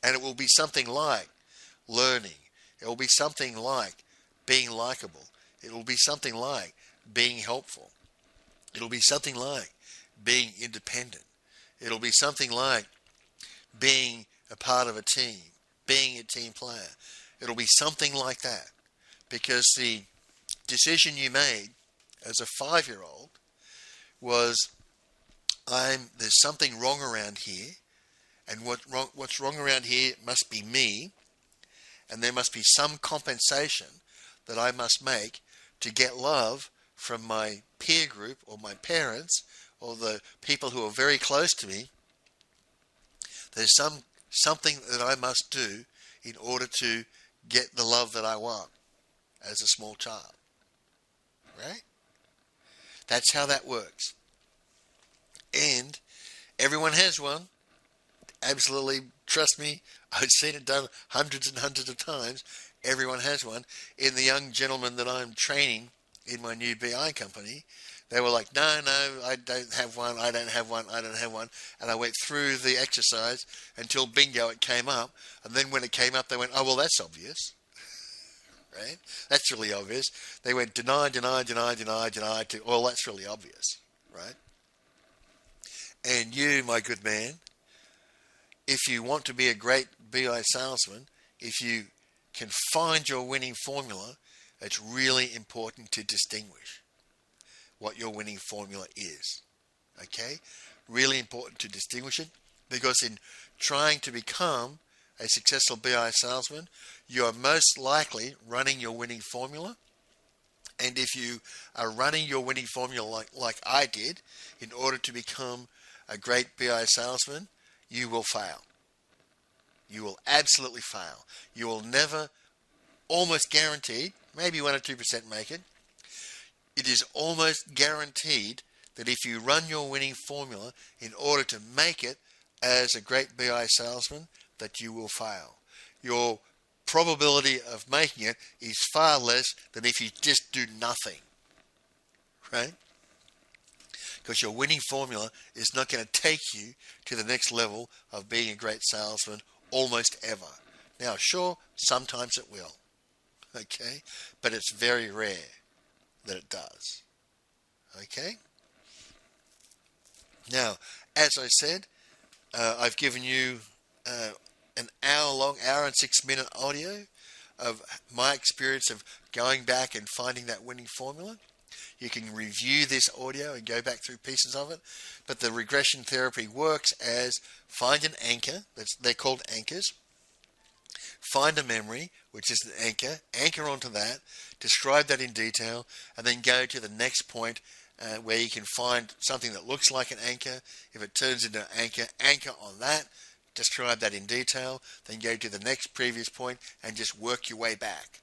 Speaker 1: And it will be something like learning. It will be something like being likable. It will be something like being helpful. It'll be something like being independent. It'll be something like being a part of a team, being a team player. It'll be something like that, because the decision you made as a 5-year-old was, there's something wrong around here, and what's wrong around here must be me, and there must be some compensation that I must make to get love from my peer group or my parents or the people who are very close to me, there's something that I must do in order to get the love that I want as a small child. Right? That's how that works. And everyone has one. Absolutely, trust me, I've seen it done hundreds and hundreds of times. Everyone has one. In the young gentlemen that I'm training in my new BI company, they were like, no, I don't have one, I don't have one, I don't have one. And I went through the exercise until bingo, it came up. And then when it came up, they went, oh, well, that's obvious. Right? That's really obvious. They went deny, deny, deny, deny, deny to, well, that's really obvious. Right? And you, my good man, if you want to be a great BI salesman, if you can find your winning formula, it's really important to distinguish what your winning formula is. Okay? Really important to distinguish it, because in trying to become a successful BI salesman, you are most likely running your winning formula. And if you are running your winning formula like I did, in order to become a great BI salesman, you will fail. You will absolutely fail. You will never, almost guaranteed, maybe 1 or 2% make it. It is almost guaranteed that if you run your winning formula in order to make it as a great BI salesman, that you will fail. Your probability of making it is far less than if you just do nothing. Right? Because your winning formula is not going to take you to the next level of being a great salesman almost ever. Now, sure, sometimes it will. Okay? But it's very rare that it does. Okay? Now, as I said, I've given you an hour and 6-minute audio of my experience of going back and finding that winning formula. You can review this audio and go back through pieces of it. But the regression therapy works as find an anchor. They're called anchors. Find a memory, which is an anchor onto that, describe that in detail, and then go to the next point where you can find something that looks like an anchor. If it turns into an anchor on that, describe that in detail, then go to the next previous point and just work your way back.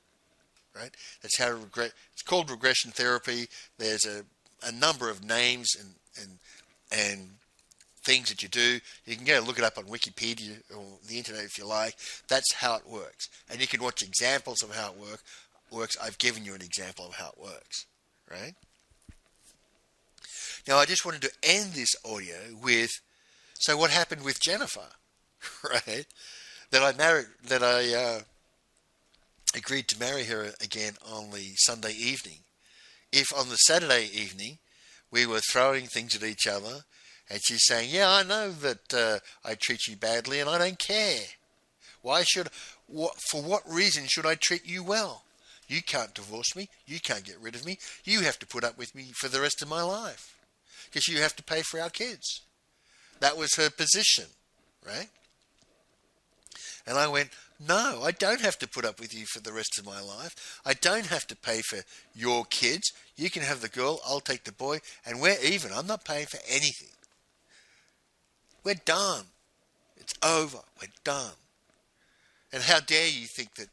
Speaker 1: Right? That's how it's called regression therapy. There's a number of names and things that you do. You can go look it up on Wikipedia or the internet if you like. That's how it works. And you can watch examples of how it works. I've given you an example of how it works. Right? Now, I just wanted to end this audio with, so what happened with Jennifer? Right? That I agreed to marry her again on the Sunday evening. If on the Saturday evening we were throwing things at each other and she's saying, yeah, I know that I treat you badly and I don't care. For what reason should I treat you well? You can't divorce me. You can't get rid of me. You have to put up with me for the rest of my life because you have to pay for our kids. That was her position, right? And I went, no, I don't have to put up with you for the rest of my life. I don't have to pay for your kids. You can have the girl, I'll take the boy, and we're even. I'm not paying for anything. We're done. It's over. We're done. And how dare you think that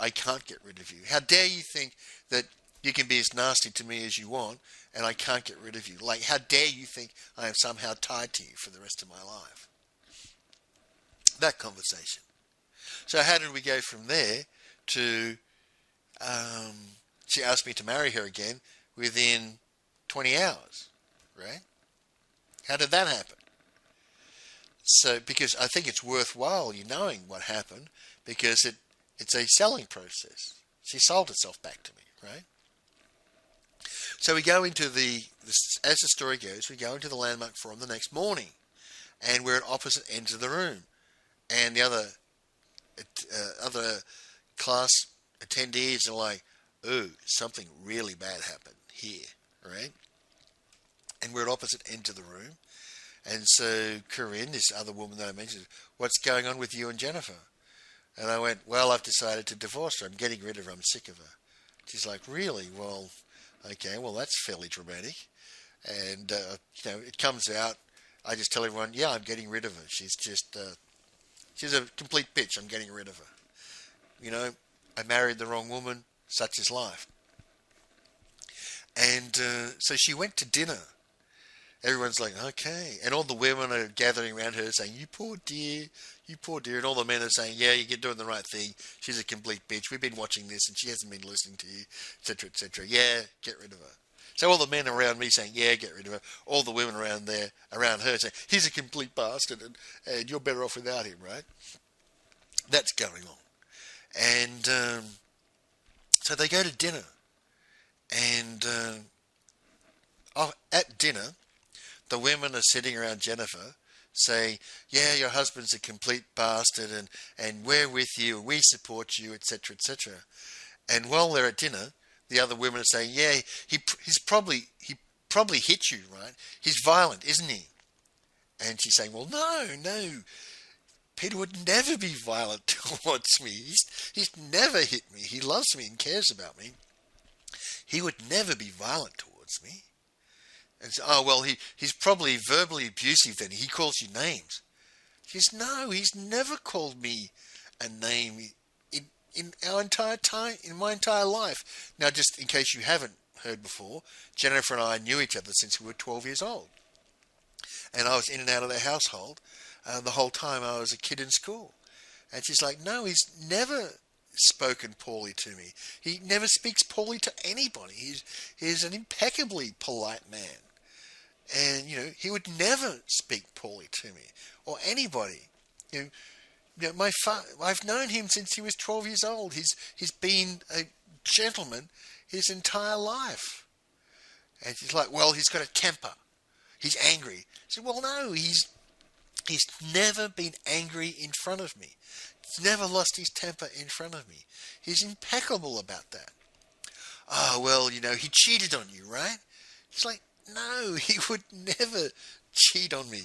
Speaker 1: I can't get rid of you? How dare you think that you can be as nasty to me as you want and I can't get rid of you? Like, how dare you think I am somehow tied to you for the rest of my life? That conversation. So how did we go from there to, she asked me to marry her again within 20 hours, right? How did that happen? So, because I think it's worthwhile you knowing what happened, because it's a selling process. She sold herself back to me, right? So we go into as the story goes, we go into the Landmark Forum the next morning, and we're at opposite ends of the room, and the other class attendees are like, ooh, something really bad happened here, right? And we're at opposite ends of the room. And so Corinne, this other woman that I mentioned, what's going on with you and Jennifer? And I went, well, I've decided to divorce her. I'm getting rid of her. I'm sick of her. She's like, really? Well, Okay, well, that's fairly dramatic. And, it comes out. I just tell everyone, yeah, I'm getting rid of her. She's a complete bitch. I'm getting rid of her. I married the wrong woman. Such is life. And so she went to dinner. Everyone's like, okay. And all the women are gathering around her saying, you poor dear, you poor dear. And all the men are saying, yeah, you're doing the right thing. She's a complete bitch. We've been watching this and she hasn't been listening to you, etc., etc. Yeah, get rid of her. So all the men around me saying, yeah, get rid of her. All the women around her saying, he's a complete bastard and you're better off without him, right? That's going on. And so they go to dinner. And at dinner, the women are sitting around Jennifer saying, yeah, your husband's a complete bastard and we're with you and we support you, etc., etc. And while they're at dinner, the other women are saying, yeah, he probably hit you, right? He's violent, isn't he? And she's saying, well, no, Peter would never be violent towards me. He's never hit me. He loves me and cares about me. He would never be violent towards me. And so, oh, well, he's probably verbally abusive then. He calls you names. She says, no, he's never called me a name in our entire time, in my entire life. Now, just in case you haven't heard before, Jennifer and I knew each other since we were 12 years old. And I was in and out of their household the whole time I was a kid in school. And she's like, no, he's never spoken poorly to me. He never speaks poorly to anybody. He's an impeccably polite man. And, he would never speak poorly to me or anybody. I've known him since he was 12 years old. He's been a gentleman his entire life. And she's like, well, he's got a temper. He's angry. I said, well, no, he's never been angry in front of me. He's never lost his temper in front of me. He's impeccable about that. Oh, well, he cheated on you, right? It's like, no, he would never cheat on me.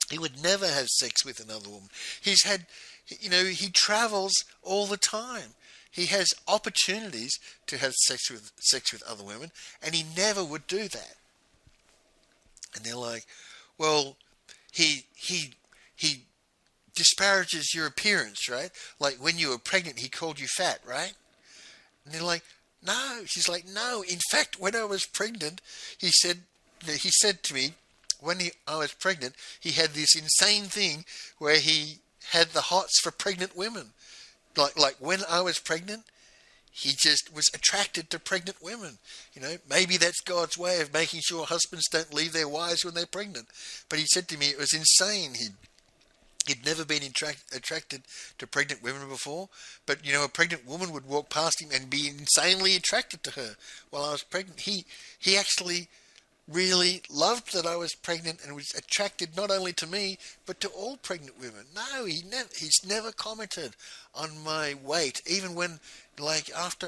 Speaker 1: He would never have sex with another woman. He's had, he travels all the time. He has opportunities to have sex with other women, and he never would do that. And they're like, well, he disparages your appearance, right? Like when you were pregnant, he called you fat, right? And they're like, no. She's like, no. In fact, when I was pregnant, he said to me, I was pregnant, he had this insane thing where he had the hots for pregnant women. Like when I was pregnant, he just was attracted to pregnant women. Maybe that's God's way of making sure husbands don't leave their wives when they're pregnant. But he said to me it was insane. He'd never been attracted to pregnant women before, but a pregnant woman would walk past him and be insanely attracted to her while I was pregnant. He actually really loved that I was pregnant and was attracted not only to me but to all pregnant women. No, he's never commented on my weight, even when, like, after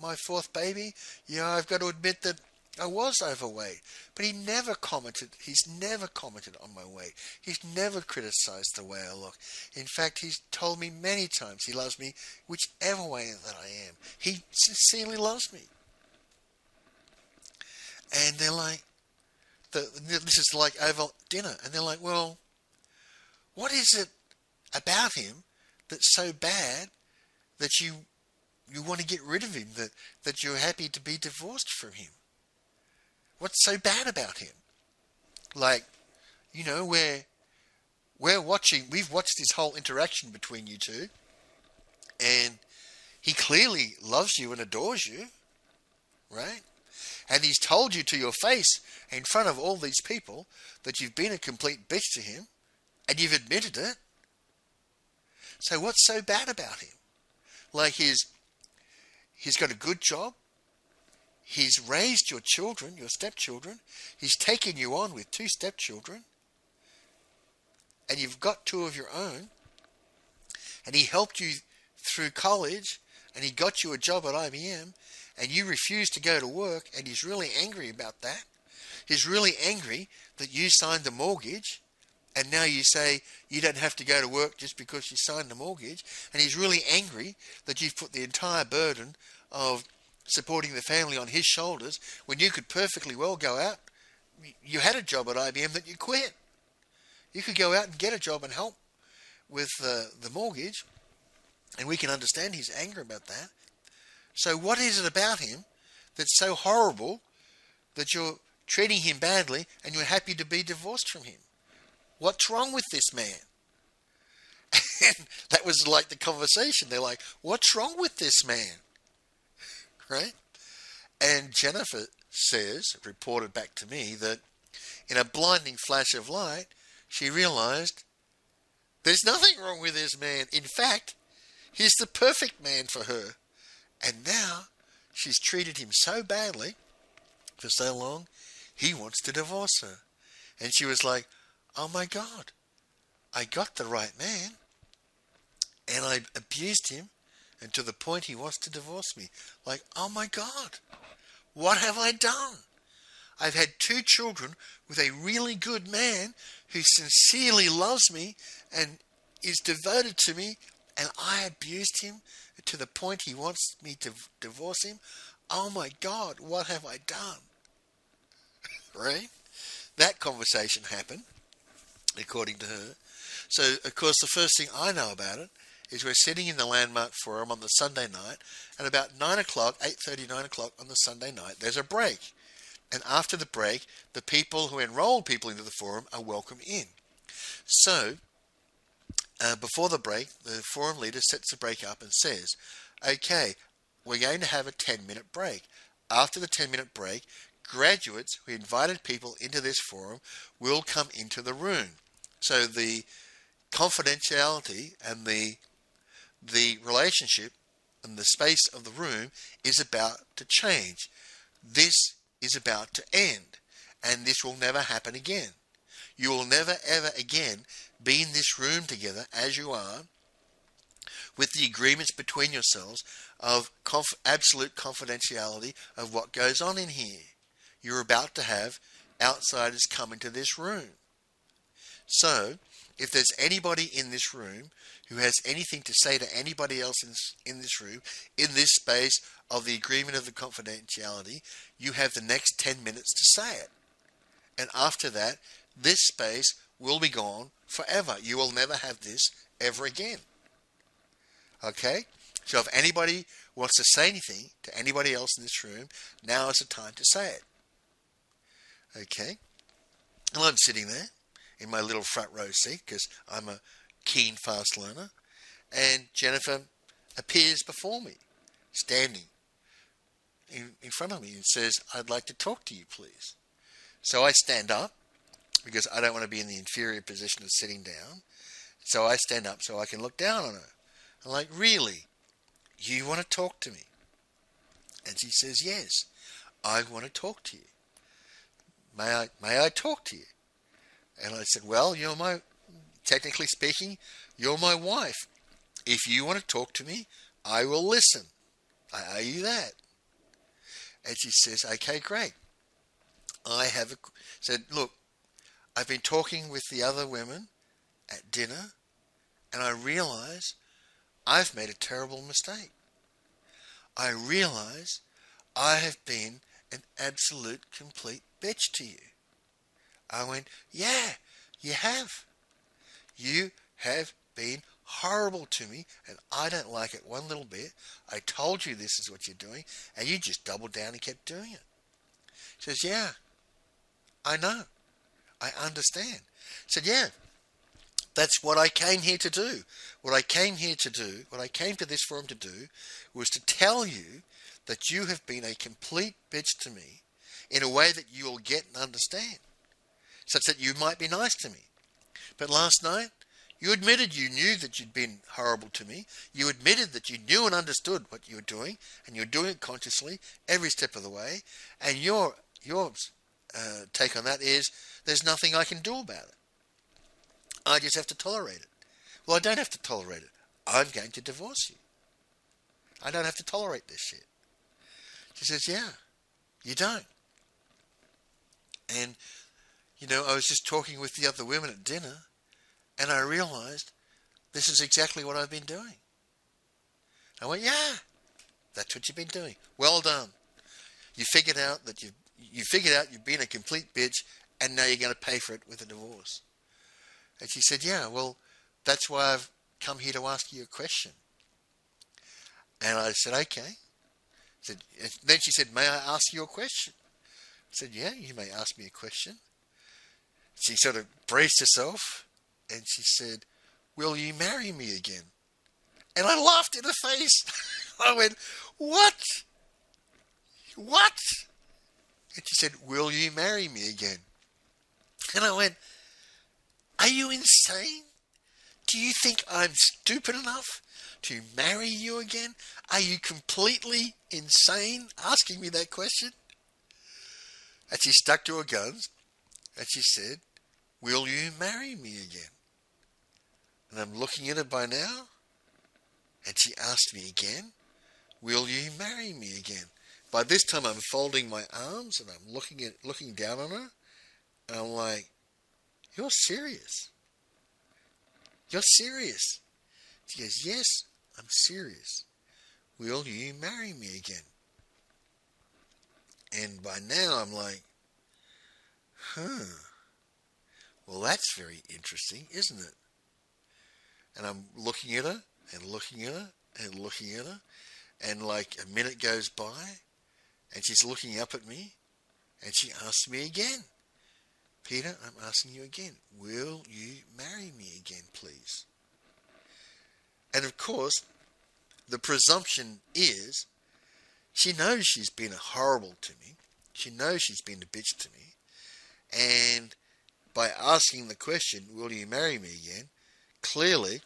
Speaker 1: my fourth baby, I've got to admit that I was overweight, but he's never commented on my weight. He's never criticized the way I look. In fact, he's told me many times he loves me whichever way that I am. He sincerely loves me. And they're like, this is like over dinner, and they're like, well, what is it about him that's so bad that you want to get rid of him, that you're happy to be divorced from him? What's so bad about him? Like, we've watched this whole interaction between you two, and he clearly loves you and adores you, right? And he's told you to your face in front of all these people that you've been a complete bitch to him, and you've admitted it. So what's so bad about him? Like, he's got a good job. He's raised your children, your stepchildren. He's taken you on with 2 stepchildren. And you've got 2 of your own. And he helped you through college. And he got you a job at IBM. And you refused to go to work. And he's really angry about that. He's really angry that you signed the mortgage. And now you say you don't have to go to work just because you signed the mortgage. And he's really angry that you've put the entire burden of supporting the family on his shoulders when you could perfectly well go out. You had a job at IBM that you quit. You could go out and get a job and help with the mortgage, and we can understand his anger about that. So what is it about him that's so horrible that you're treating him badly and you're happy to be divorced from him? What's wrong with this man? And that was like the conversation. They're like, what's wrong with this man? Right? And Jennifer reported back to me that in a blinding flash of light, she realized there's nothing wrong with this man. In fact, he's the perfect man for her. And now she's treated him so badly for so long, he wants to divorce her. And she was like, oh my God, I got the right man. And I abused him, and to the point he wants to divorce me. Like, oh my God, what have I done? I've had 2 children with a really good man who sincerely loves me and is devoted to me, and I abused him to the point he wants me to divorce him. Oh my God, what have I done? Right? That conversation happened, according to her. So, of course, the first thing I know about it is we're sitting in the Landmark Forum on the Sunday night, and about 9 o'clock, 8:30, 9 o'clock on the Sunday night, there's a break. And after the break, the people who enroll people into the forum are welcome in. So, before the break, the forum leader sets the break up and says, okay, we're going to have a 10-minute break. After the 10-minute break, graduates who invited people into this forum will come into the room. So the confidentiality and the relationship and the space of the room is about to change. This is about to end, and this will never happen again. You will never ever again be in this room together as you are, with the agreements between yourselves of absolute confidentiality of what goes on in here. You're about to have outsiders come into this room. So, if there's anybody in this room who has anything to say to anybody else in this room, in this space of the agreement of the confidentiality, you have the next 10 minutes to say it. And after that, this space will be gone forever. You will never have this ever again. Okay? So if anybody wants to say anything to anybody else in this room, now is the time to say it. Okay? And I'm sitting there in my little front row seat because I'm a keen, fast learner. And Jennifer appears before me, standing in front of me, and says, I'd like to talk to you, please. So I stand up because I don't want to be in the inferior position of sitting down. So I stand up so I can look down on her. I'm like, really? You want to talk to me? And she says, yes, I want to talk to you. May I talk to you? And I said, well, technically speaking, you're my wife. If you want to talk to me, I will listen. I owe you that. And she says, okay, great. Said, look, I've been talking with the other women at dinner, and I realize I've made a terrible mistake. I realize I have been an absolute complete bitch to you. I went, yeah, you have. You have been horrible to me, and I don't like it one little bit. I told you this is what you're doing, and you just doubled down and kept doing it. She says, yeah, I know. I understand. I said, yeah, that's what I came here to do. What I came to this forum to do, was to tell you that you have been a complete bitch to me in a way that you will get and understand, such that you might be nice to me. But last night, you admitted you knew that you'd been horrible to me. You admitted that you knew and understood what you were doing, and you were doing it consciously every step of the way. And your take on that is, there's nothing I can do about it. I just have to tolerate it. Well, I don't have to tolerate it. I'm going to divorce you. I don't have to tolerate this shit. She says, yeah, you don't. And, I was just talking with the other women at dinner, and I realized this is exactly what I've been doing. I went, yeah, That's what you've been doing. Well done. You figured out that you've been a complete bitch, and now you're going to pay for it with a divorce. And she said, yeah, well, that's why I've come here to ask you a question. And I said, okay. Then she said, may I ask you a question? I said, yeah, you may ask me a question. She sort of braced herself, and she said, will you marry me again? And I laughed in her face. I went, what? What? And she said, will you marry me again? And I went, are you insane? Do you think I'm stupid enough to marry you again? Are you completely insane asking me that question? And she stuck to her guns, and she said, will you marry me again? And I'm looking at her by now, and she asked me again, will you marry me again? By this time I'm folding my arms and I'm looking down on her, and I'm like, you're serious? You're serious? She goes, yes, I'm serious. Will you marry me again? And by now I'm like, well, that's very interesting, isn't it? And I'm looking at her and looking at her and looking at her, and like a minute goes by, and she's looking up at me, and she asks me again, Peter, I'm asking you again, will you marry me again, please? And of course, the presumption is she knows she's been horrible to me. She knows she's been a bitch to me. And by asking the question, will you marry me again, clearly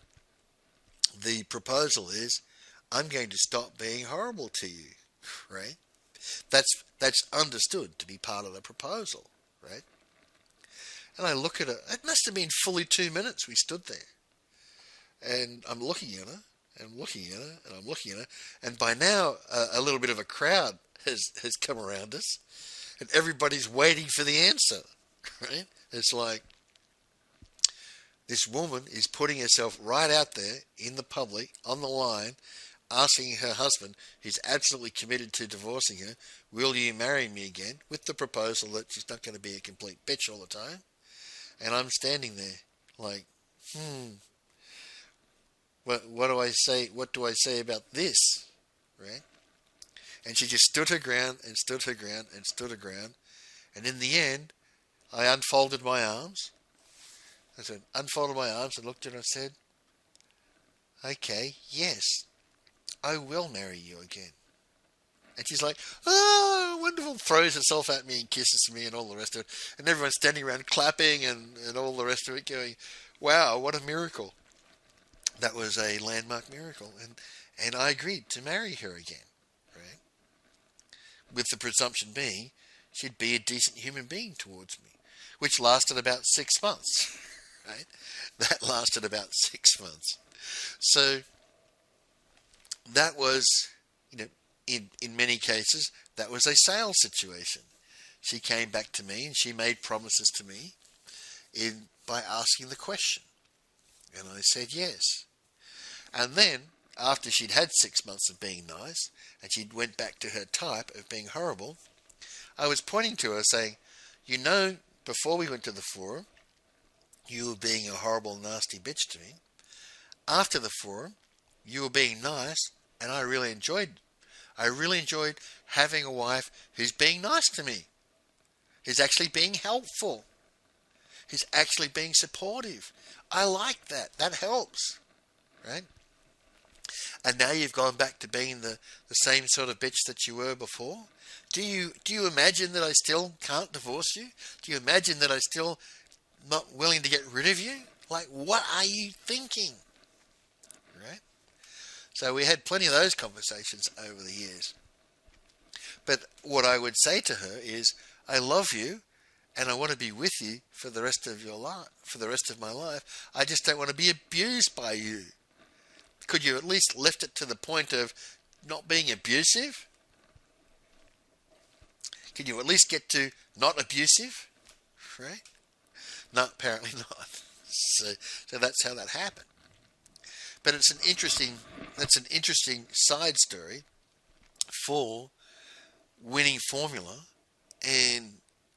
Speaker 1: the proposal is, I'm going to stop being horrible to you, right? That's understood to be part of the proposal, right? And I look at her. It must have been fully 2 minutes we stood there. And I'm looking at her, and I'm looking at her, and I'm looking at her. And by now, a little bit of a crowd has come around us. And everybody's waiting for the answer, right? It's like, this woman is putting herself right out there in the public, on the line, asking her husband, who's absolutely committed to divorcing her, will you marry me again? With the proposal that she's not going to be a complete bitch all the time. And I'm standing there like, what do I say? What do I say about this? Right? And she just stood her ground and stood her ground and stood her ground. And in the end, I unfolded my arms. I said, unfolded my arms and looked at her and said, okay, yes, I will marry you again. And she's like, oh, wonderful, throws herself at me and kisses me and all the rest of it. And everyone's standing around clapping and all the rest of it going, wow, what a miracle. That was a landmark miracle. And I agreed to marry her again, right? With the presumption being she'd be a decent human being towards me, which lasted about 6 months, right? That lasted about 6 months. So that was, in many cases, that was a sales situation. She came back to me and she made promises to me by asking the question. And I said yes. And then, after she'd had 6 months of being nice, and she went back to her type of being horrible, I was pointing to her saying, before we went to the forum, you were being a horrible, nasty bitch to me. After the forum, you were being nice, and I really enjoyed having a wife who's being nice to me, who's actually being helpful, who's actually being supportive. I like that. That helps, right? And now you've gone back to being the same sort of bitch that you were before. Do you imagine that I still can't divorce you? Do you imagine that I still not willing to get rid of you? Like, what are you thinking? Right? So we had plenty of those conversations over the years. But what I would say to her is, I love you, and I want to be with you for the rest of your life, for the rest of my life. I just don't want to be abused by you. Could you at least lift it to the point of not being abusive? Can you at least get to not abusive? Right? No, apparently not. So that's how that happened. But that's an interesting side story for winning formula and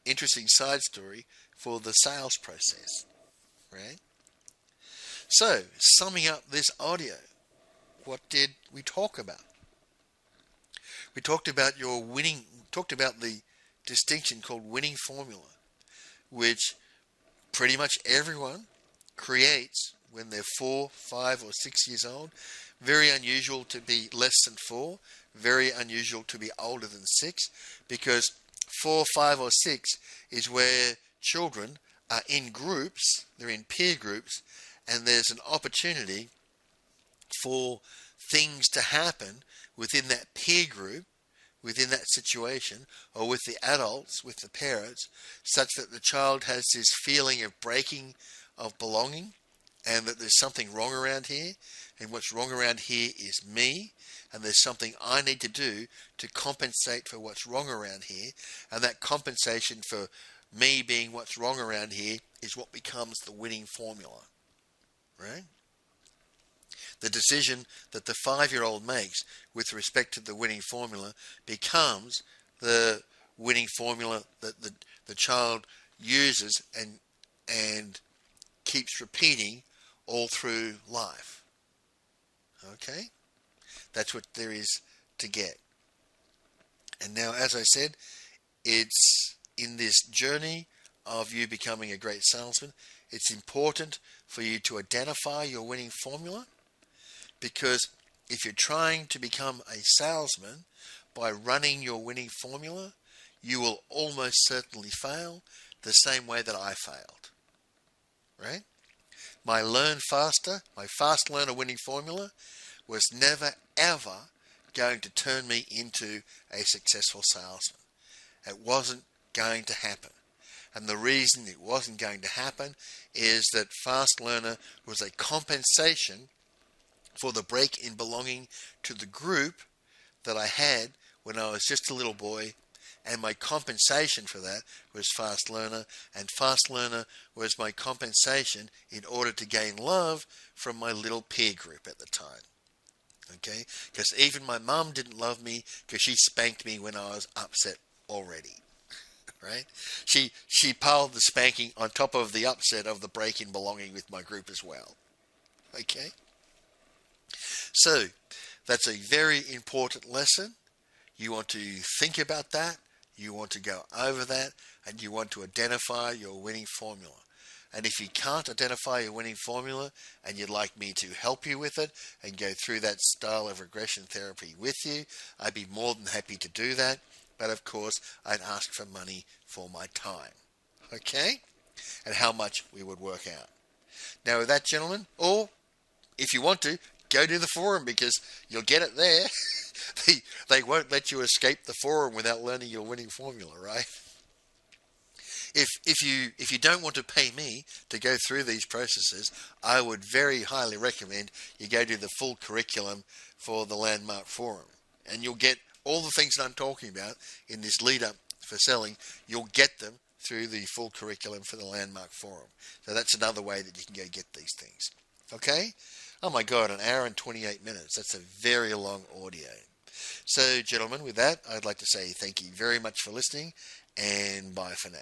Speaker 1: interesting side story for the sales process, right? So, summing up this audio, what did we talk about? We talked about the distinction called winning formula, which pretty much everyone creates when they're 4, 5, or 6 years old. Very unusual to be less than 4, very unusual to be older than 6, because 4, 5, or 6 is where children are in groups, they're in peer groups, and there's an opportunity for things to happen within that peer group, within that situation, or with the adults, with the parents, such that the child has this feeling of breaking, of belonging, and that there's something wrong around here, and what's wrong around here is me, and there's something I need to do to compensate for what's wrong around here, and that compensation for me being what's wrong around here is what becomes the winning formula, right? The decision that the 5-year-old makes with respect to the winning formula becomes the winning formula that the child uses and keeps repeating all through life. Okay? That's what there is to get. And now, as I said, it's in this journey of you becoming a great salesman, it's important for you to identify your winning formula, because if you're trying to become a salesman by running your winning formula, you will almost certainly fail the same way that I failed. Right? My fast learner winning formula was never ever going to turn me into a successful salesman. It wasn't going to happen. And the reason it wasn't going to happen is that fast learner was a compensation for the break in belonging to the group that I had when I was just a little boy, and my compensation for that was fast learner, and fast learner was my compensation in order to gain love from my little peer group at the time. Okay? Because even my mum didn't love me because she spanked me when I was upset already. Right? She piled the spanking on top of the upset of the break in belonging with my group as well. Okay? So, that's a very important lesson. You want to think about that, you want to go over that, and you want to identify your winning formula. And if you can't identify your winning formula and you'd like me to help you with it and go through that style of regression therapy with you, I'd be more than happy to do that. But of course, I'd ask for money for my time. Okay? And how much we would work out. Now with that, gentlemen, or if you want to, go to the forum, because you'll get it there. They won't let you escape the forum without learning your winning formula, right? If you don't want to pay me to go through these processes, I would very highly recommend you go to the full curriculum for the Landmark Forum. And you'll get all the things that I'm talking about in this lead up for selling, you'll get them through the full curriculum for the Landmark Forum. So that's another way that you can go get these things. Okay? Oh my God, 1 hour and 28 minutes. That's a very long audio. So, gentlemen, with that, I'd like to say thank you very much for listening, and bye for now.